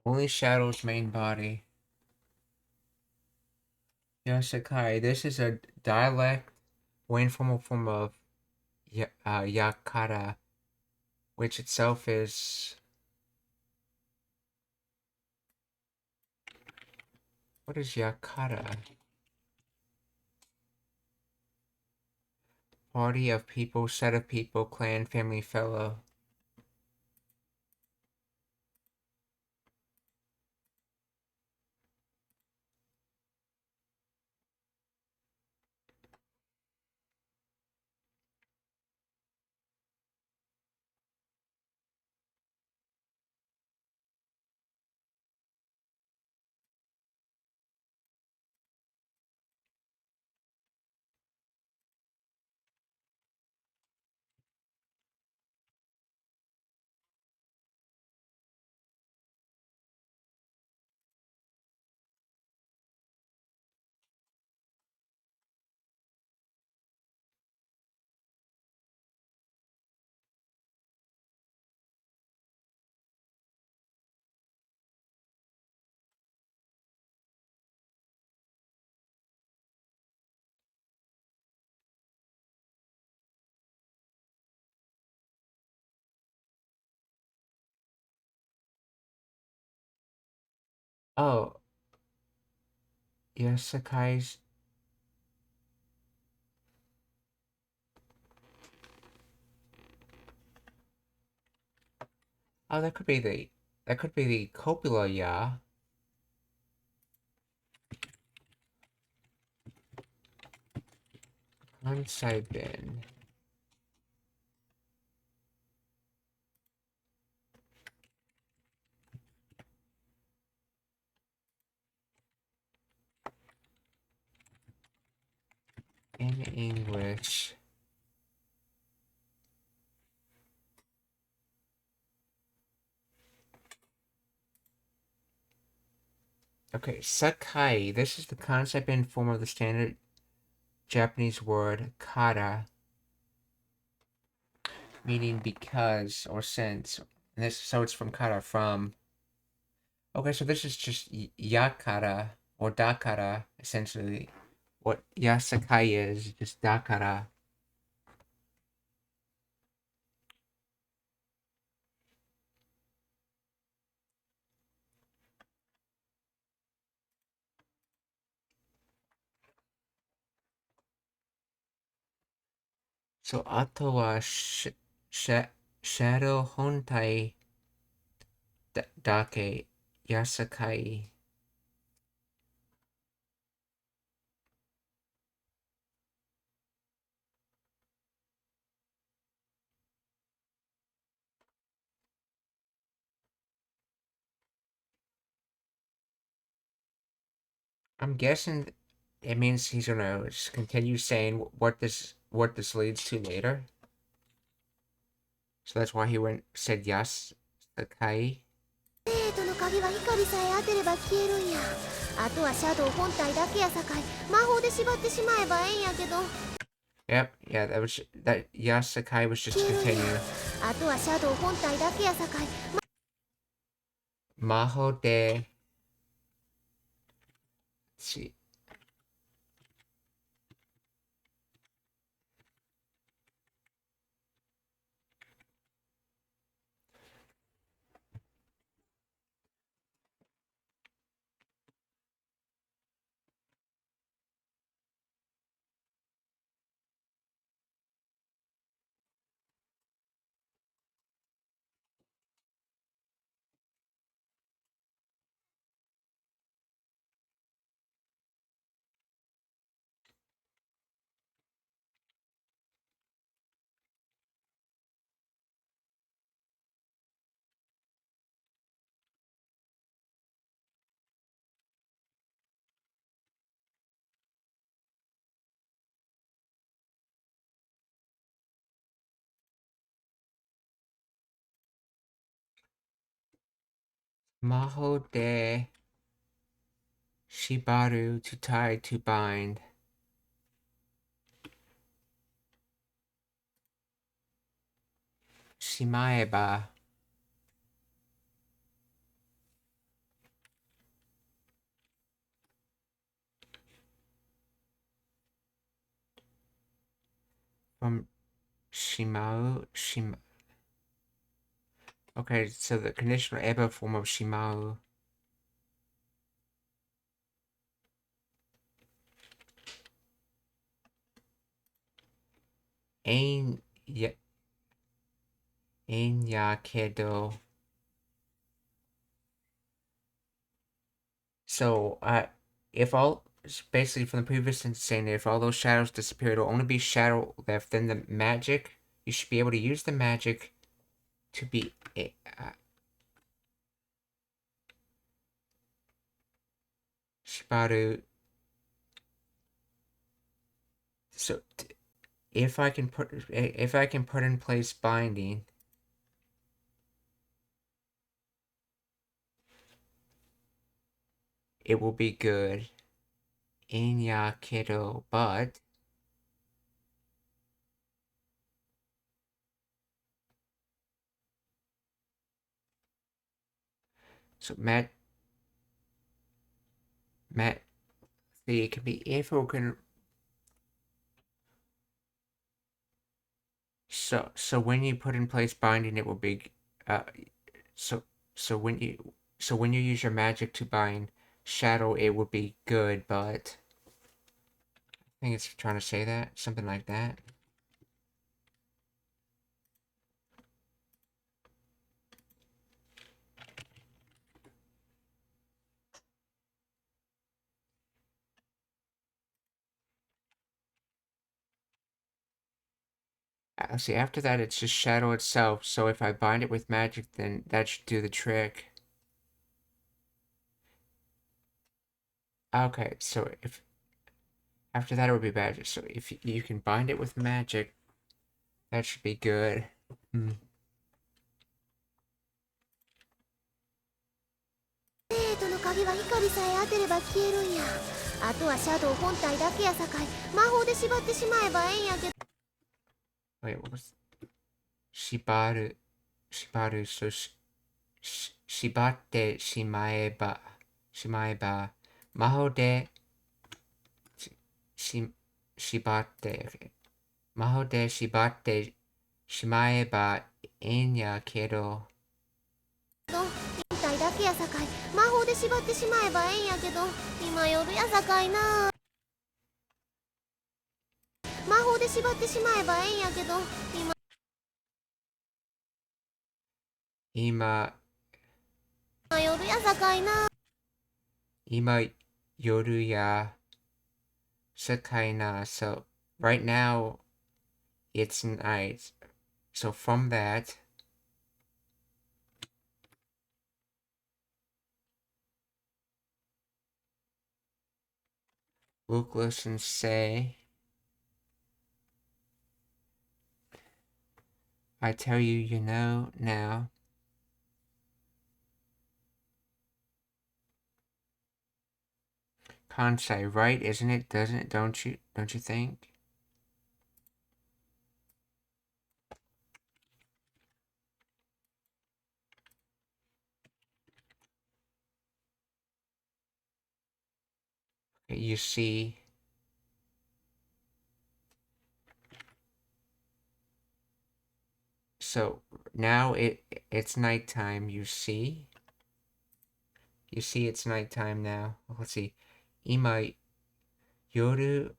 Only Shadow's main body. Yasakai. This is a dialect or informal form of Yakara, which itself is... What is Yakara? Party of people, set of people, clan, family, fellow. Oh, Yasakai's... Oh, that could be the... That could be the copula, yeah. Kansai bin. In English. Okay, sakai. This is the concept and form of the standard Japanese word kara, meaning because or since. And this, so it's from kara, from. Okay, so this is just yakara or dakara, essentially. What yasakai is, just dakara. So, ato wa shadow hontai dake yasakai. I'm guessing it means he's gonna just continue saying what this leads to later. So that's why he said yes, Sakai. ゲートの鍵は光さえ当てれば消えるんや。あとはシャドウ本体だけやさかい魔法で縛ってしまえばええんやけど。Yep, yeah, that yes, Sakai was just to continue. あとはシャドウ本体だけやさかい。Maho de. Let's see. Maho de Shibaru, to tie, to bind. Shimaeba. from Shimau. Okay, so the conditional eba form of Shimau. Ein yakedo. So, if all, basically from the previous sentence saying that if all those shadows disappear, it'll only be shadow left. Then the magic, you should be able to use the magic to be Shibaru. So, if I can put in place binding, it will be good. Inya kiddo, but so Matt, see, it can be if we can. So when you put in place binding, it will be so when you use your magic to bind shadow, it would be good, but I think it's trying to say that something like that. See, after that, it's just shadow itself. So if I bind it with magic, then that should do the trick. Okay, so if after that it would be magic. So if you can bind it with magic, that should be good. 生徒の鍵は光さえ当てれば消えるんや。あとはシャドウ本体だけやさかい魔法で縛ってしまえばええんやけど。 Wait, what was Shibaru? So shibatte shimaeba. Maho de shibatte. Okay. Maho de shibatte shimaeba enya kedo. 本体だけやさかい魔法で縛ってしまえばええんやけど今夜やさかいな魔法で縛ってしまえばええんやけど今夜やさかいな夜やsakai na. So right now it's night. So from that, look, listen, say, I tell you, you know now. Kansai, right? Isn't it? Doesn't it? Don't you think? You see. So now it's nighttime. You see. You see, it's nighttime now. Let's see. Ima yoru.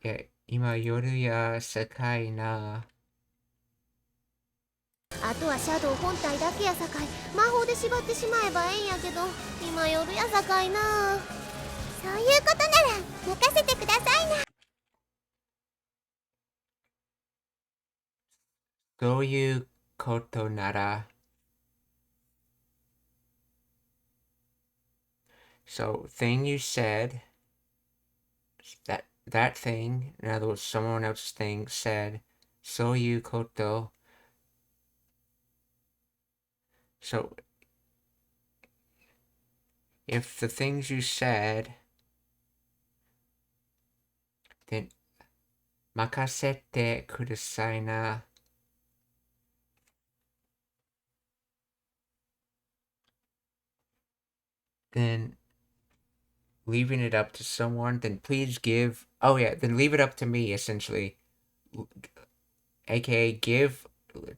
Yeah, ima yoru ya sakai na. あとはシャドウ本体だけやさかい魔法で縛ってしまえばええんやけど今夜やさかいなそういうことなら任せてくださいなそういうことなら So thing you said, that thing, in other words, someone else's thing said, so you koto. So if the things you said, then makasete kudasai na. Then leaving it up to someone, then please give. Oh yeah, then leave it up to me, essentially. aka give,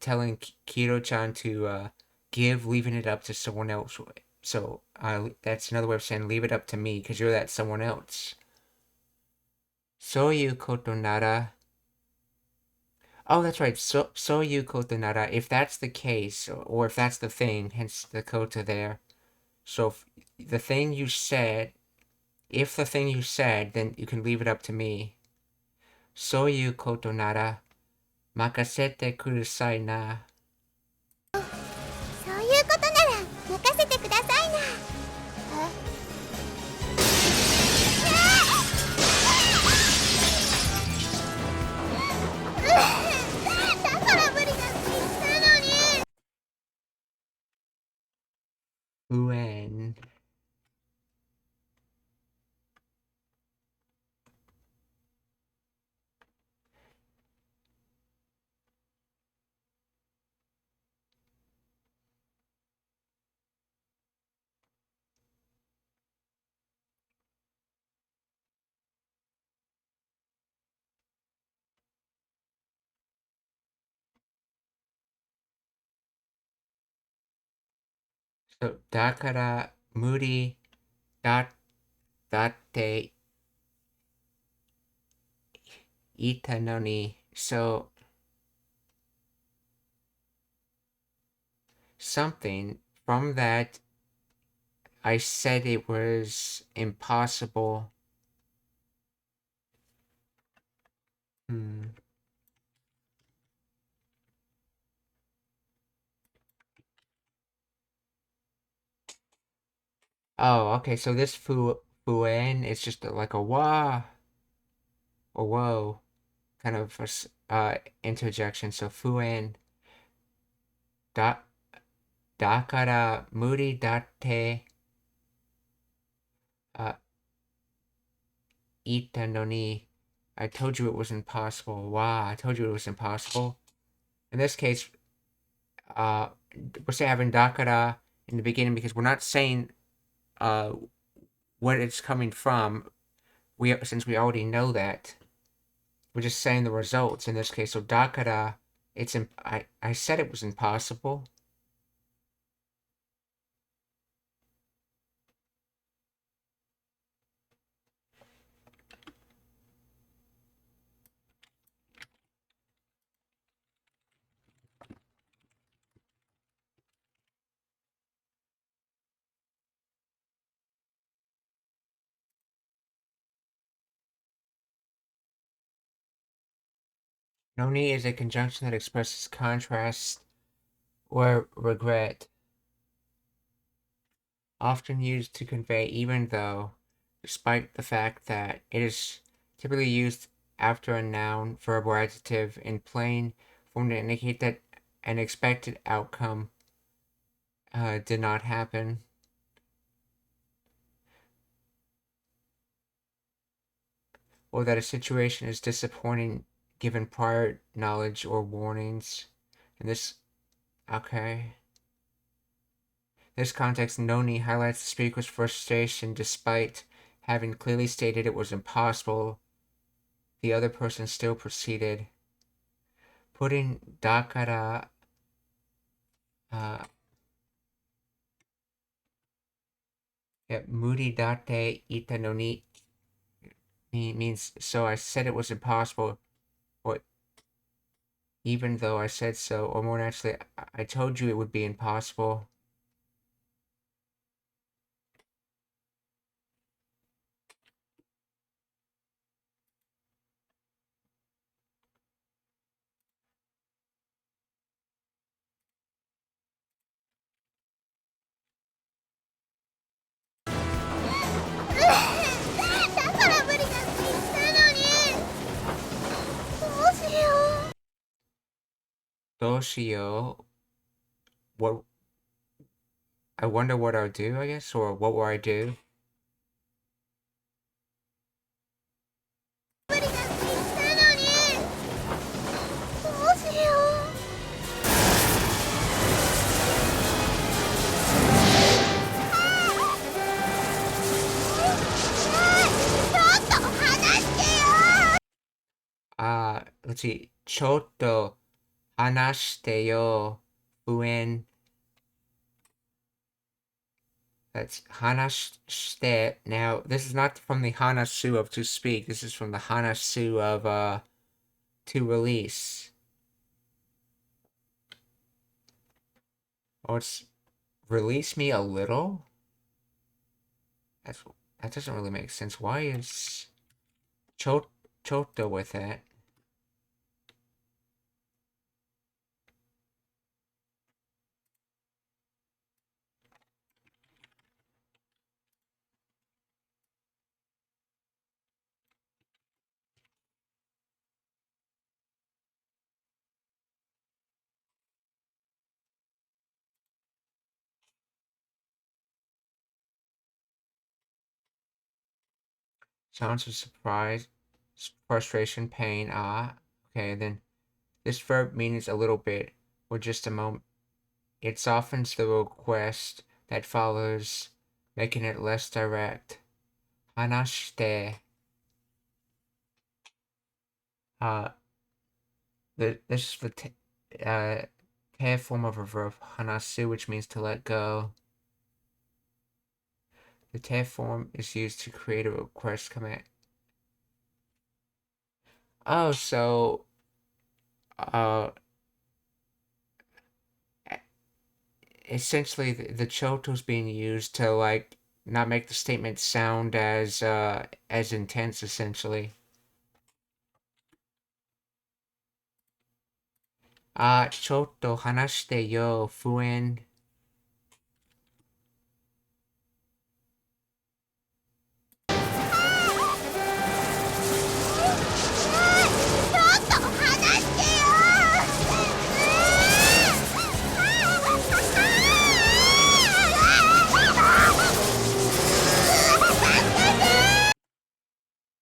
telling Kiro-chan to give, leaving it up to someone else. So that's another way of saying leave it up to me, because you're that someone else. Soyu koto nara. Oh, that's right. Soyu koto nara. If that's the case, or if that's the thing, hence the koto there. So if the thing you said, then you can leave it up to me. Soyu koto nara. Makasete kudasai na. そういうことなら任せてくださいな。だから無理だって言ったのに。Uen. So, dakara muri datte ita noni. So, something from that, I said it was impossible. Oh, okay, so this fuen is just like a wah or whoa kind of interjection. So fuen da dakara muri datte ita noni. I told you it was impossible. Wow, I told you it was impossible. In this case, we're having dakara in the beginning because we're not saying what it's coming from. Since we already know that, we're just saying the results in this case. So dakara, I said it was impossible. Noni is a conjunction that expresses contrast or regret, often used to convey even though, despite the fact that it is typically used after a noun, verb, or adjective in plain form to indicate that an expected outcome did not happen. Or that a situation is disappointing given prior knowledge or warnings. In this, okay. This context, Noni highlights the speaker's frustration despite having clearly stated it was impossible. The other person still proceeded. Putting dakara muri datte ita noni means so I said it was impossible, or even though I said so, or more naturally, I told you it would be impossible. Doshio. What? I wonder what I'll do, I guess, or what will I do? let's see, ちょっと話してよ、buen. Let's hanashite. Now, this is not from the hanasu of to speak. This is from the hanasu of to release. Oh, it's release me a little? That doesn't really make sense. Why is Choto with it? Sounds of surprise, frustration, pain. Ah, okay, then this verb means a little bit, or just a moment. It softens the request that follows, making it less direct. Hanashite. This is the te form of a verb, hanasu, which means to let go. The te form is used to create a request command. Oh, so essentially the choto's being used to like not make the statement sound as intense, essentially. Choto hanashite yo, fuen.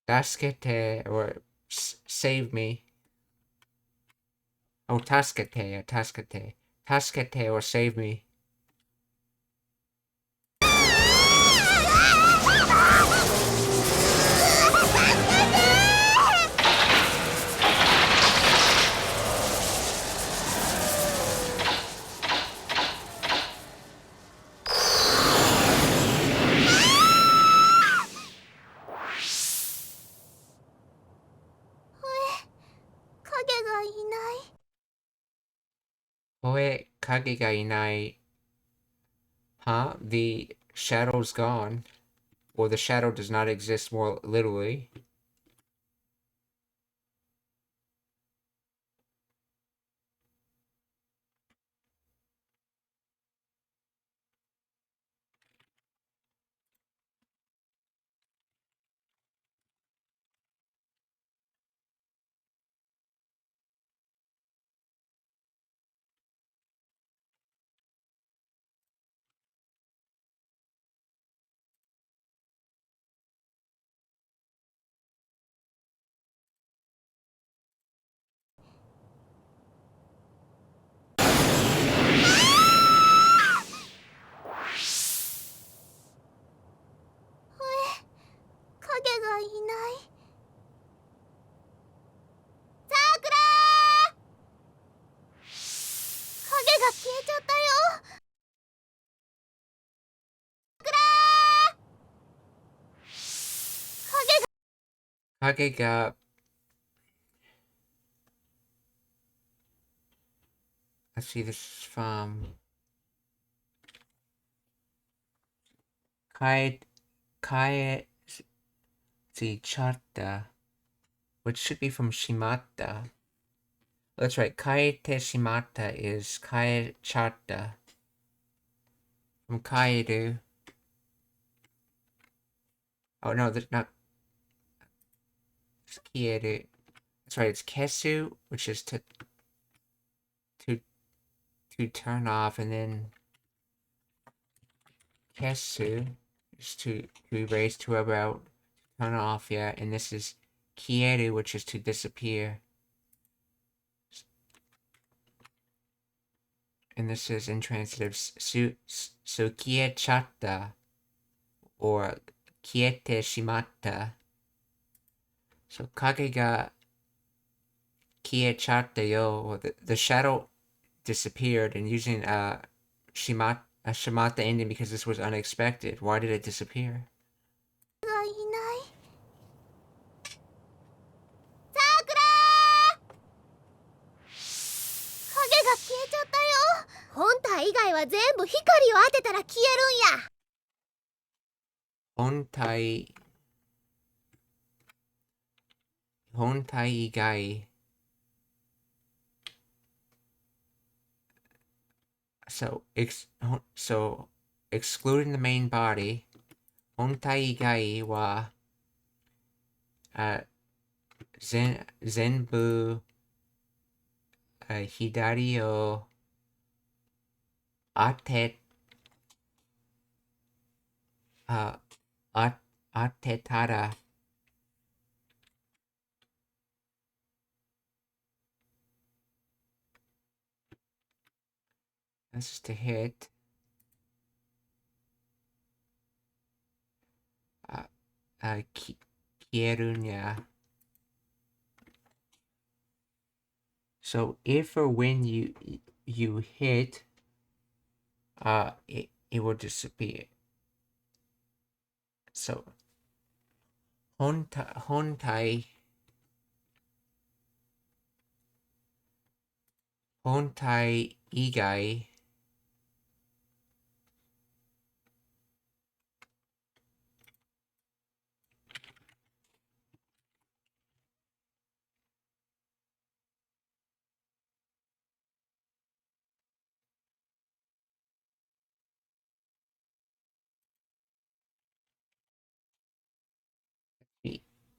Tasukete, or save me. Oh, tasukete, tasukete. Tasukete or save me. Oe, kage ga inai. Huh? The shadow's gone. Or the shadow does not exist, more literally. Kage ga. Let's see, this is from Kai see Charta, which should be from Shimata. That's right, Kaete Shimata is Kai Charta. From Kaeru. Oh no, that's not. It's Kieru. That's right, it's Kesu, which is to turn off, and then Kesu is to erase, to about, to turn off, yeah, and this is Kieru, which is to disappear. And this is intransitive so kiechatta or kiete shimata. So kage ga kiechattayo. Well, the shadow disappeared, and using a Shimata ending because this was unexpected. Why did it disappear? がいないさくら影が消えちゃったよ本体以外は全部光を当てたら消えるんや本体以外 so excluding the main body 本体以外は全部左を当てたらThat's just a hit. Kierunya. So if or when you hit, it will disappear. So hontai igai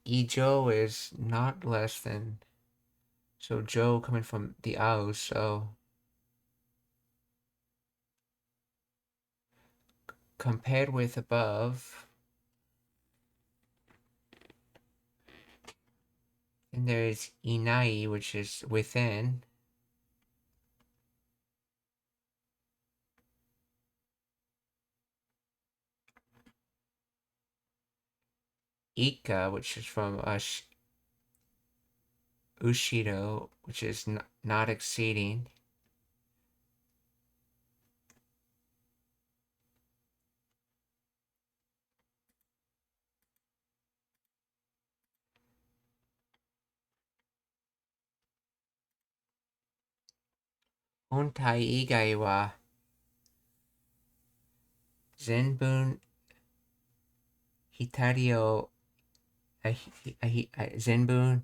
Ijo is not less than, so Joe coming from the Ao, so compared with above, and there's Inai, which is within. Ika, which is from Ushido, which is not exceeding. Hontai igai wa zenbun hitari o zenbun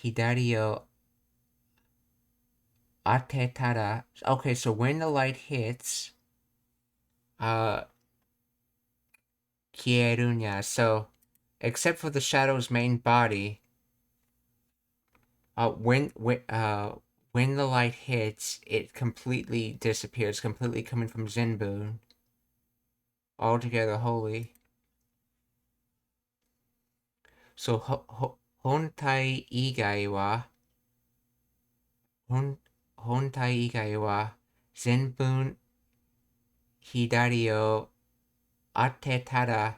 hidari o ate tara. Okay, so when the light hits, kierunya. So, except for the shadow's main body, when the light hits, it completely disappears, completely coming from Zenbun. Altogether holy. So, hontai igai wa Zenbun hidari o ate tara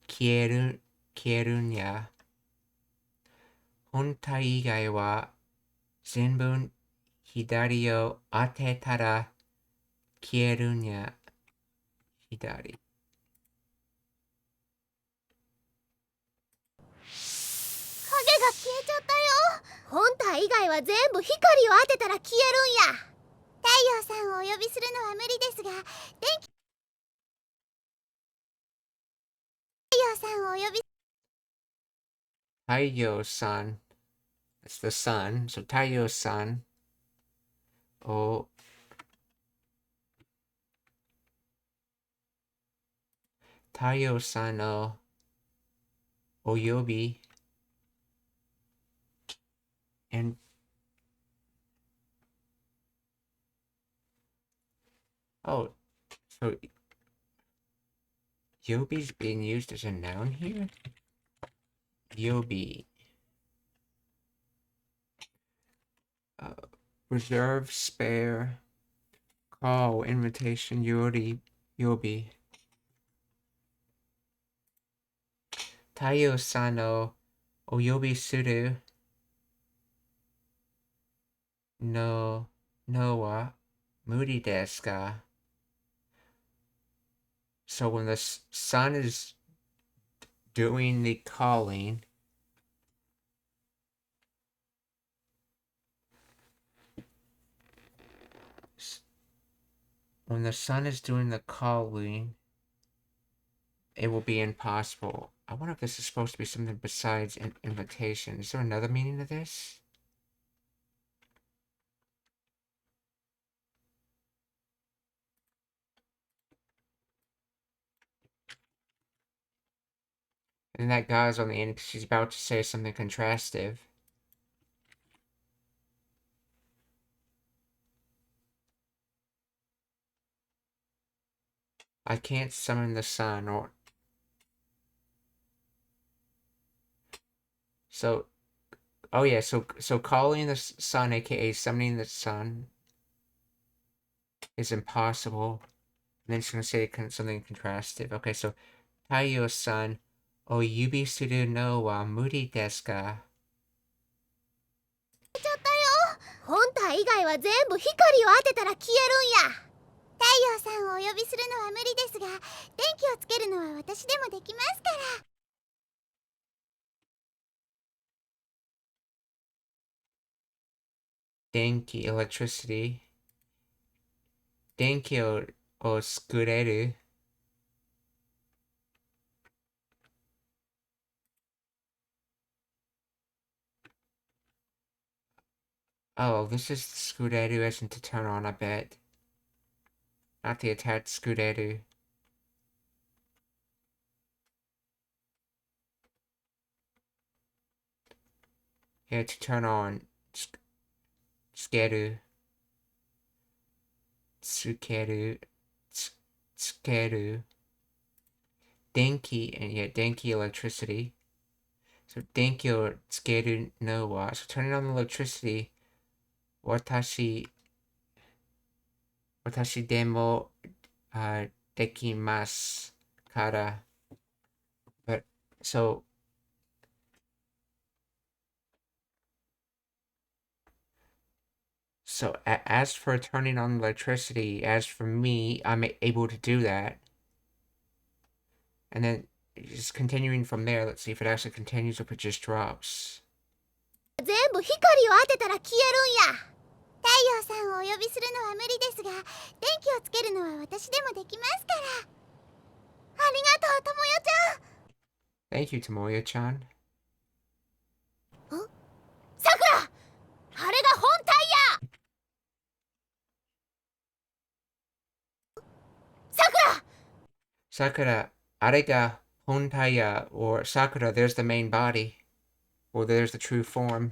kierunya. Hontai igai wa Zenbun hidari o ate tara kierunya. Hidari. 影が消えちゃったよ本体以外は全部光を当てたら消えるんや太陽さんをお呼びするのは無理ですが電気太陽さんをお呼び Taiyo-san. That's the sun. So Taiyo-san. Oh. Taiyo-san no Oyobi. And oh, so Yobi's being used as a noun here? Yobi. Reserve, spare, call, invitation, Yobi. Taiyo-san no Oyobi suru no, no wa moody desu ka? So when the sun is doing the calling, when the sun is doing the calling, it will be impossible. I wonder if this is supposed to be something besides an invitation. Is there another meaning to this? And that guy's on the end because she's about to say something contrastive. I can't summon the sun, or... So, oh yeah, so calling the sun, aka summoning the sun, is impossible. And then she's gonna say something contrastive. Okay, so Taiyo-san, o yubi suru no wa muri desu ka? 本体以外は全部光を当てたら消えるんや。太陽さんをお呼びするのは無理ですが、電気をつけるのは私でもできますから。Denki, electricity. Denki o tsukureru. Oh, this is tsukureru as in to turn on, I bet. Not the attached tsukureru. Yeah, to turn on. Tsukeru. Tsukeru. Tsukeru. Denki, and yeah, Denki electricity. So Denki o tsukeru no wa. So turning on the electricity. Watashi demo dekimasu kara. But so as for turning on electricity, as for me, I'm able to do that. And then just continuing from there, let's see if it actually continues or if it just drops. 全部光を当てたら消えるんや。太陽さんをお呼びするのは無理ですが、電気をつけるのは私でもできますから。ありがとう、ともよちゃん。Thank you, Tomoyo-chan. さくら、あれが本体や。さくら。Sakura, arega hontaya, or Sakura, there's the main body. Or there's the true form.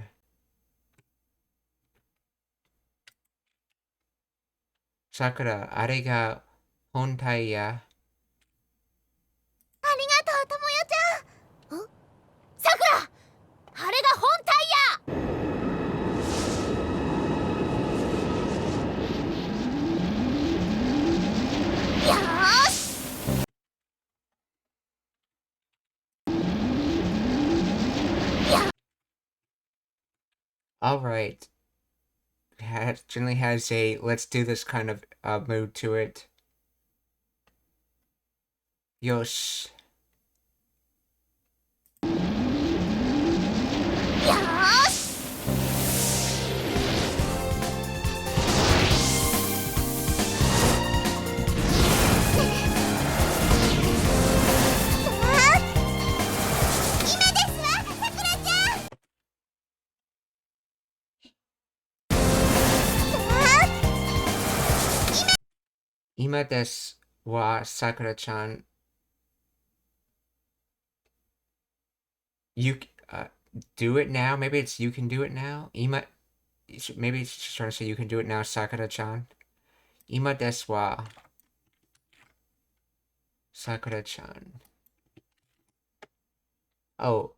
Sakura, arega hontaya. ありがとう、ともよちゃん。さくら、あれが本体や。よーし。Alright. Generally has a let's do this kind of mood to it. Yosh. よーし。Ima desu wa Sakura-chan. You do it now. Maybe it's you can do it now. Maybe she's trying to say you can do it now, Sakura-chan. Ima desu wa Sakura-chan. Oh,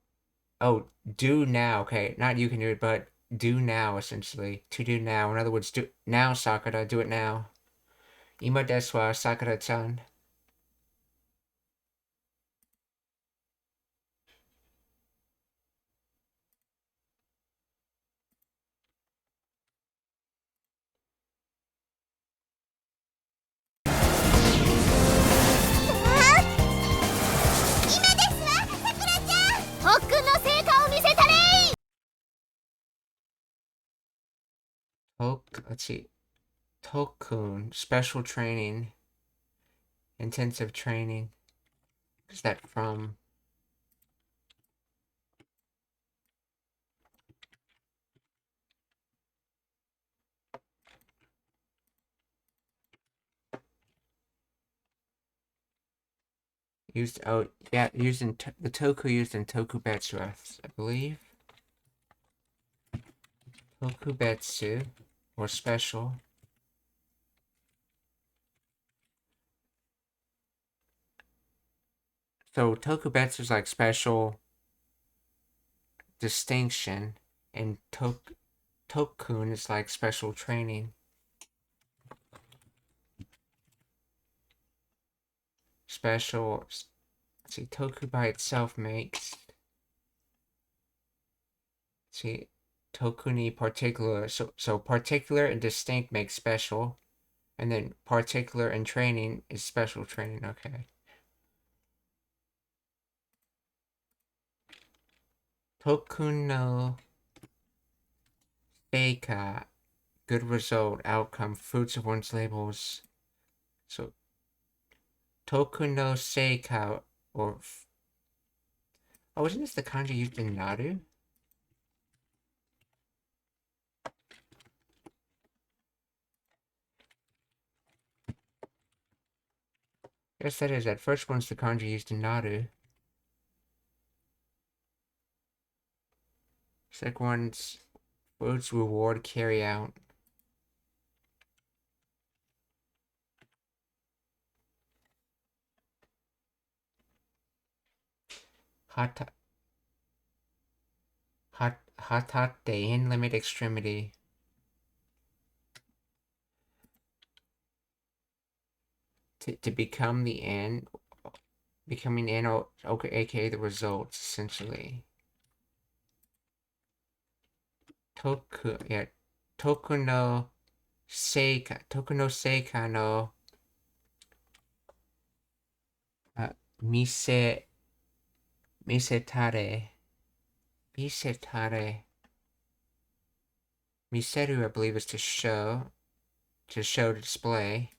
do now. Okay, not you can do it, but do now, essentially. To do now. In other words, do now, Sakura. Do it now. Ima desu wa Sakura-chan. Let's see. Tokun, special training, intensive training. Is that from? Used, oh, yeah, used in the toku used in Tokubetsu, I believe. Tokubetsu, or special. So Tokubetsu is like special distinction, and Tokun is like special training. Special, see, Toku by itself makes, see, Tokuni particular, so particular and distinct makes special, and then particular and training is special training, okay. Tokun no Seika, good result, outcome, fruits of one's labels. So, Tokun no Seika, or, oh, isn't this the kanji used in Naru? Yes, that is. That first one's the kanji used in Naru. Second one's fruits, reward, carry out. Hata, hatate, in limit extremity. To become the end, becoming an, okay, aka the results, essentially. Toku, yeah, toku no seika no mise, misetare, misetare. Miseru, I believe, is to show, display.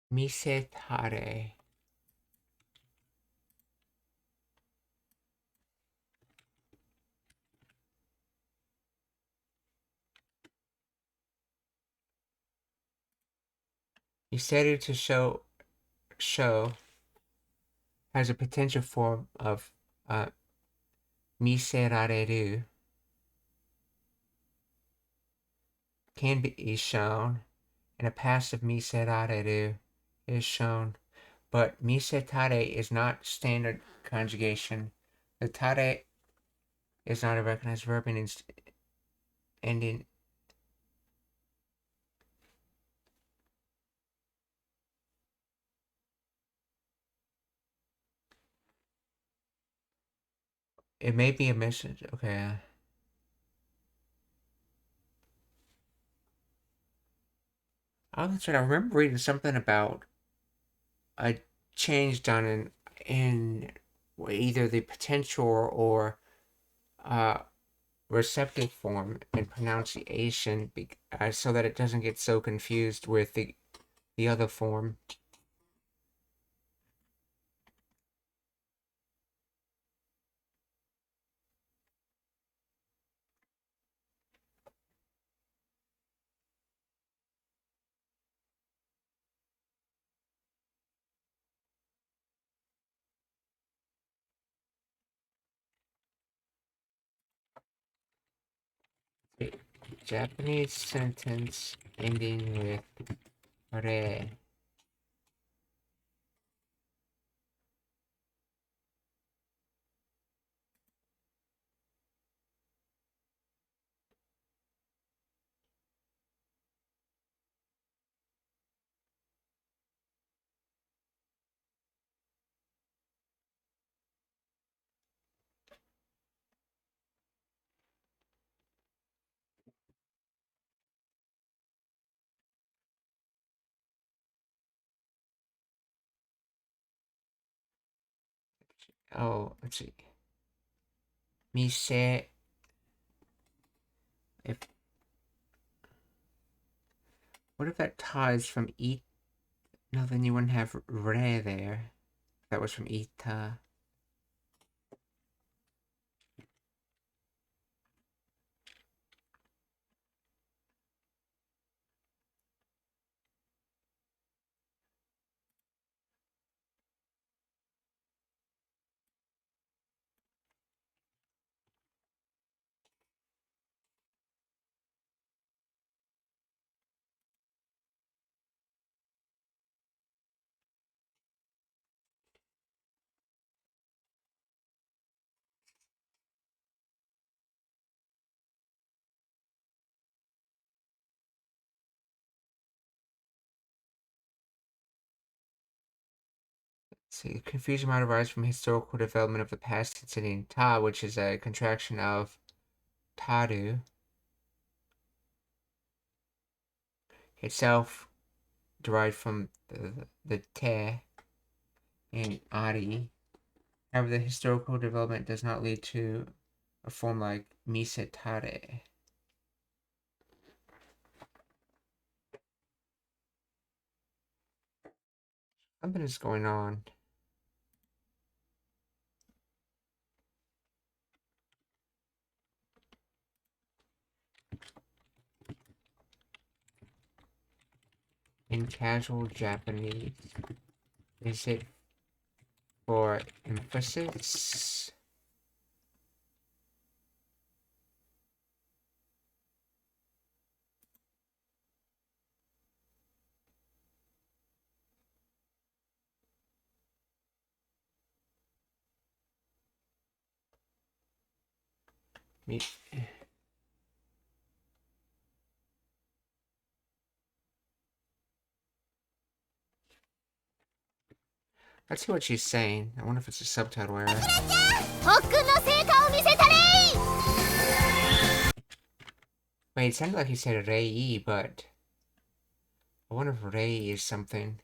Misetare. Miseru, to show has a potential form of miserareru, can be shown, and a passive miserareru is shown. But misetare is not standard conjugation. The tare is not a recognized verb and ending. It may be a message. Okay. Oh, that's right. I remember reading something about a change done in either the potential or uh, receptive form and pronunciation, so that it doesn't get so confused with the other form. A Japanese sentence ending with あれ。Oh, let's see. Mise. If what if that ta is from it? No, then you wouldn't have re there. That was from ita. See, confusion might arise from historical development of the past considering ta, which is a contraction of taru itself, derived from the te and ari. However, the historical development does not lead to a form like misetare. Something is going on. In casual Japanese, is it for emphasis? Let's see what she's saying. I wonder if it's a subtitle error. Wait, it sounded like he said Rei, but I wonder if Rei is something.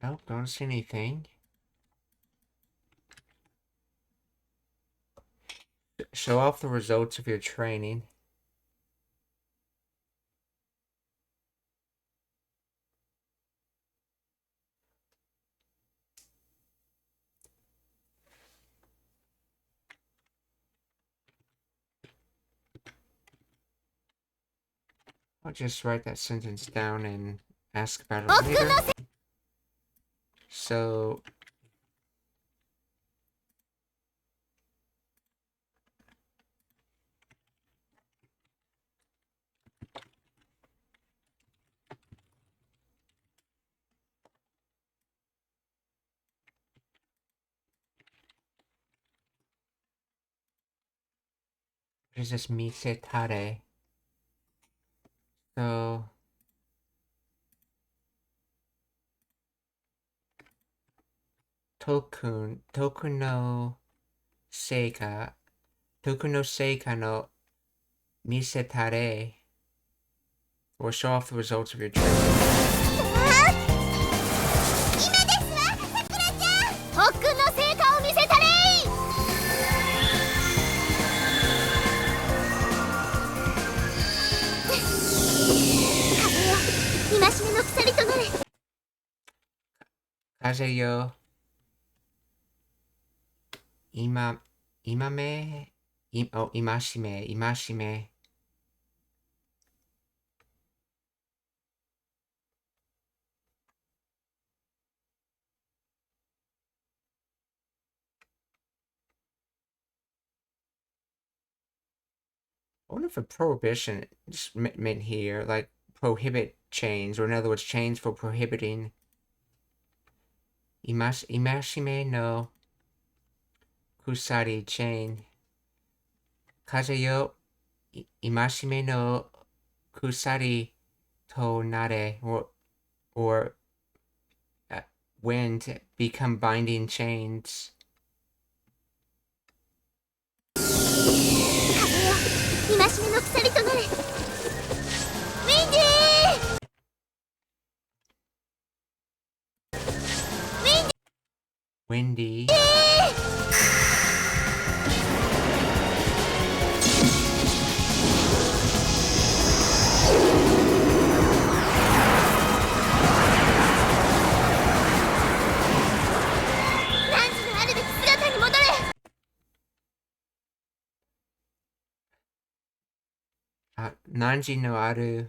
Nope, don't see anything. Show off the results of your training. I'll just write that sentence down and ask about it later. So, what is this misetare? So, toku no seika no misetare will show off the results of your training. 風よ、今しめ。I wonder if a prohibition just meant here, like prohibit chains, or in other words, chains for prohibiting. Imashime no kusari chain. Kaze yo imashime no kusari to nare, or wind become binding chains. 風よ戒めの鎖となれ。ウィンディー。Windy. Nanji no aru.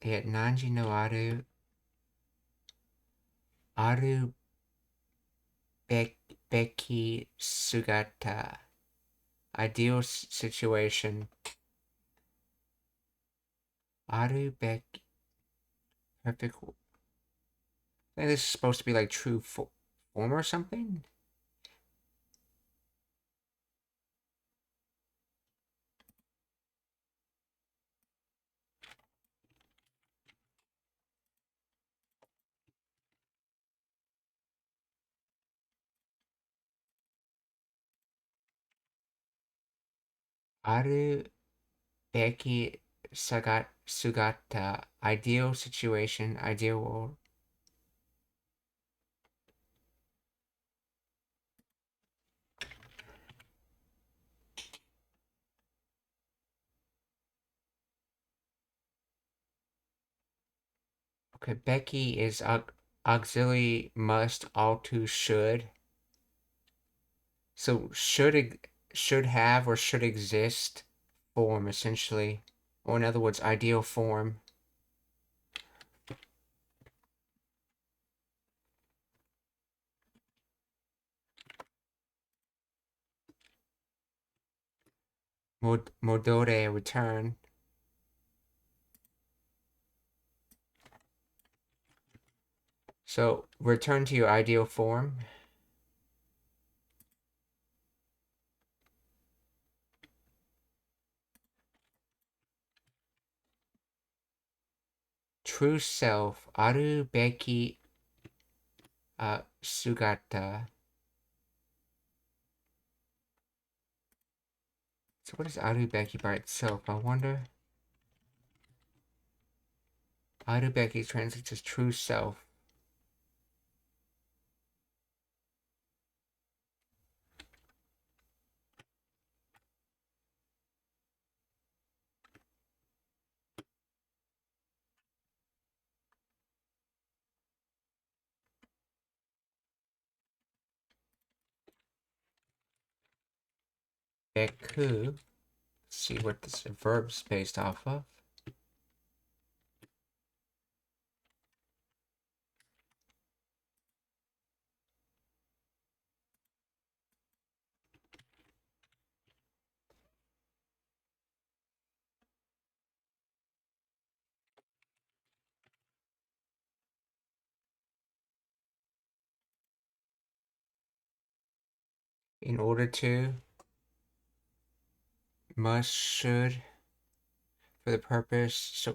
Nanji no aru. Aru beki sugata. Ideal situation. Aru beki. Perfect. I think this is supposed to be like true form or something. Aru beki sugata. Ideal situation. Ideal world. Okay, Becky is auxiliary must, all to should. So should have or should exist form, essentially. Or in other words, ideal form. Modore, return. So return to your ideal form. True self, aru beki sugata. So what is aru beki by itself? I wonder. Aru beki translates as true self. Beku. See what this verb's based off of. In order to, must, should, for the purpose,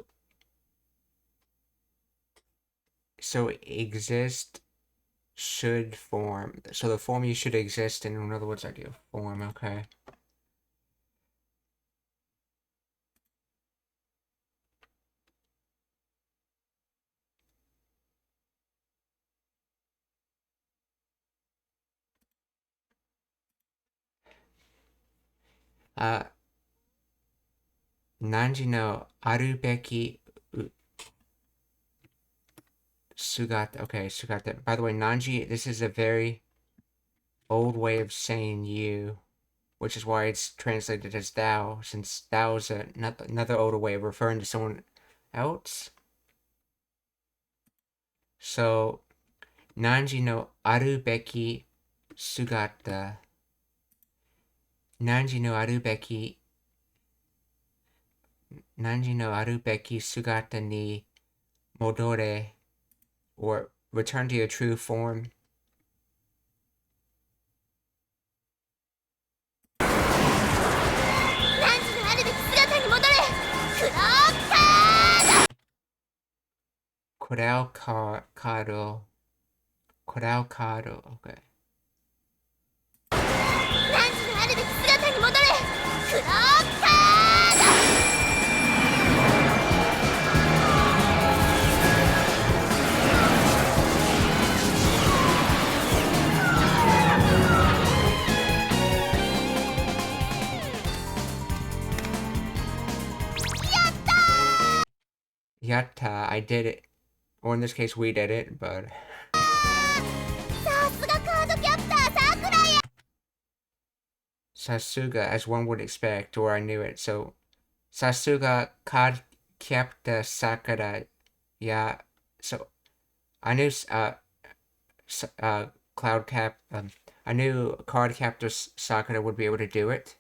so exist, should form. So the form you should exist in other words, ideal form, okay. Nanji no aru beki sugata. Okay, sugata. By the way, Nanji, this is a very old way of saying you, which is why it's translated as thou, since thou is another older way of referring to someone else. So, Nanji no aru beki 姿。汝のあるべき姿に戻れ or return to your true form. 汝のあるべき姿に戻れクローカード Corel card. Okay. 汝のあるべき姿に戻れクローカードYatta, I did it. Or in this case, we did it, but... さすがカードキャプターさくらや Sasuga, as one would expect, or I knew it. So, Sasuga, Card Captor Sakura. Yeah, so I knew I knew Card Captor Sakura would be able to do it.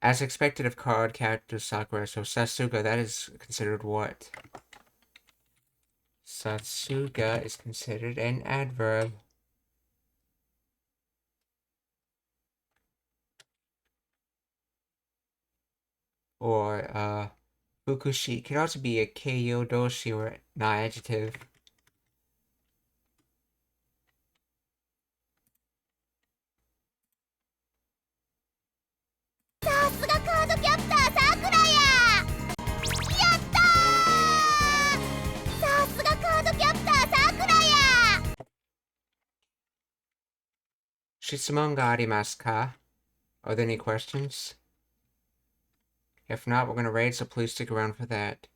As expected of Card Captor Sakura, so Sasuga, that is considered what? Satsuga is considered an adverb. Or, Fukushi could also be a keiyodoshi or an adjective. さすがカードキャプターさくらややったーさすがカードキャプターさくらや Shitsuman ga arimasu ka? Are there any questions? If not, we're gonna raid, so please stick around for that.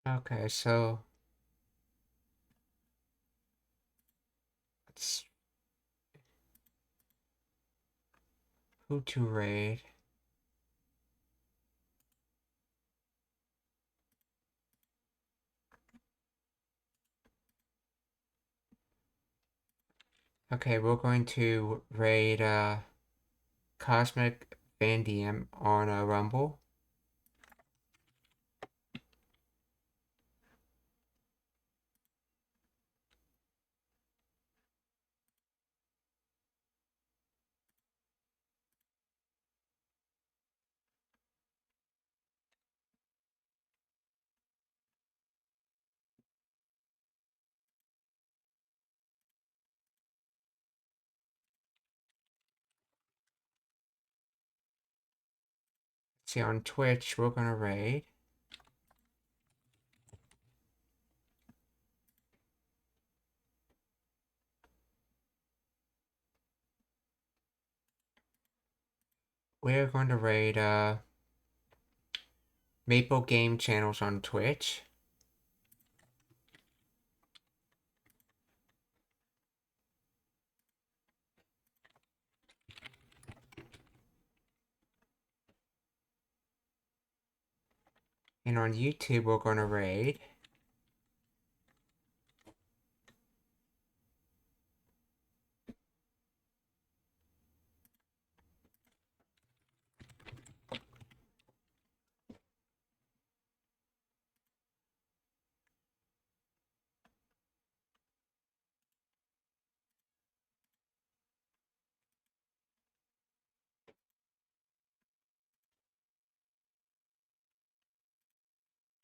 Okay, so let's who to raid. Okay, we're going to raid Cosmic Van DM on Rumble. See, on Twitch, we're gonna raid. We're going to raid Maple Game Channels on Twitch. And on YouTube, we're going to raid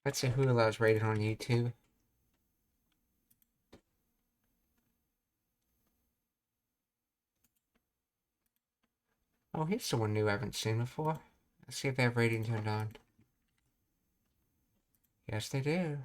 Let's see who allows rated on YouTube. Oh, here's someone new I haven't seen before. Let's see if they have rating turned on. Yes, they do.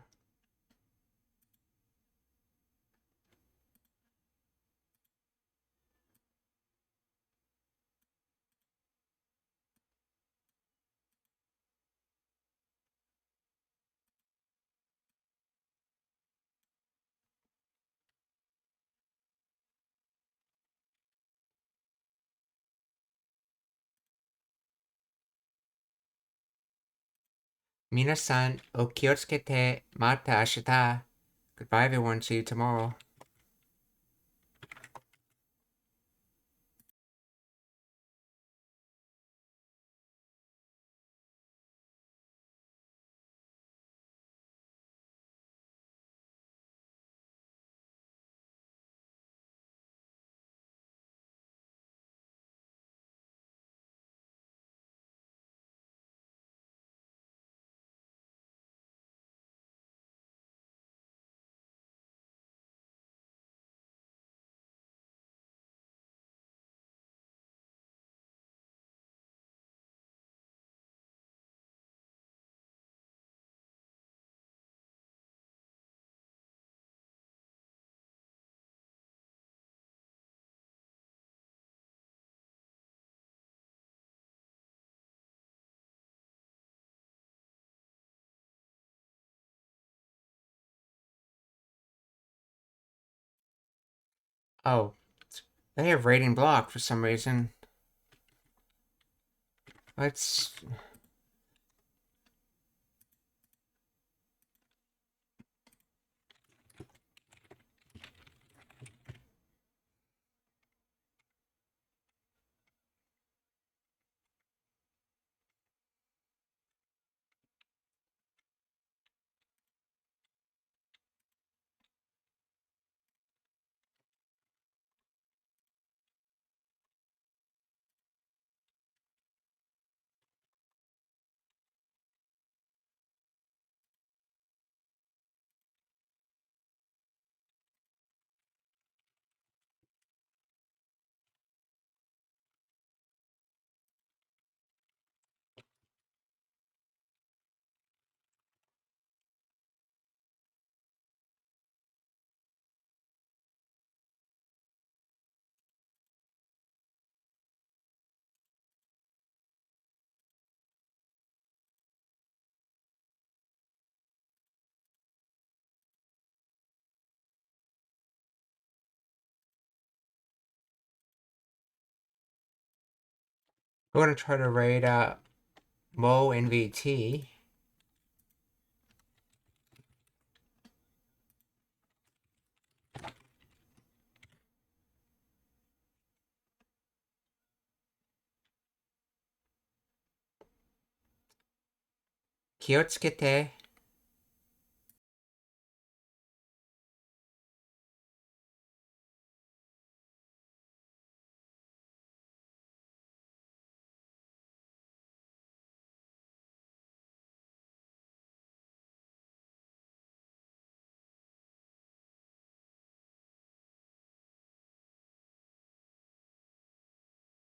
Minasan, o kyotsukete, mata ashita. Goodbye, everyone. See you tomorrow. Oh, they have rating blocked for some reason. Let's... We're gonna try to raid Mo NVT. 気をつけて。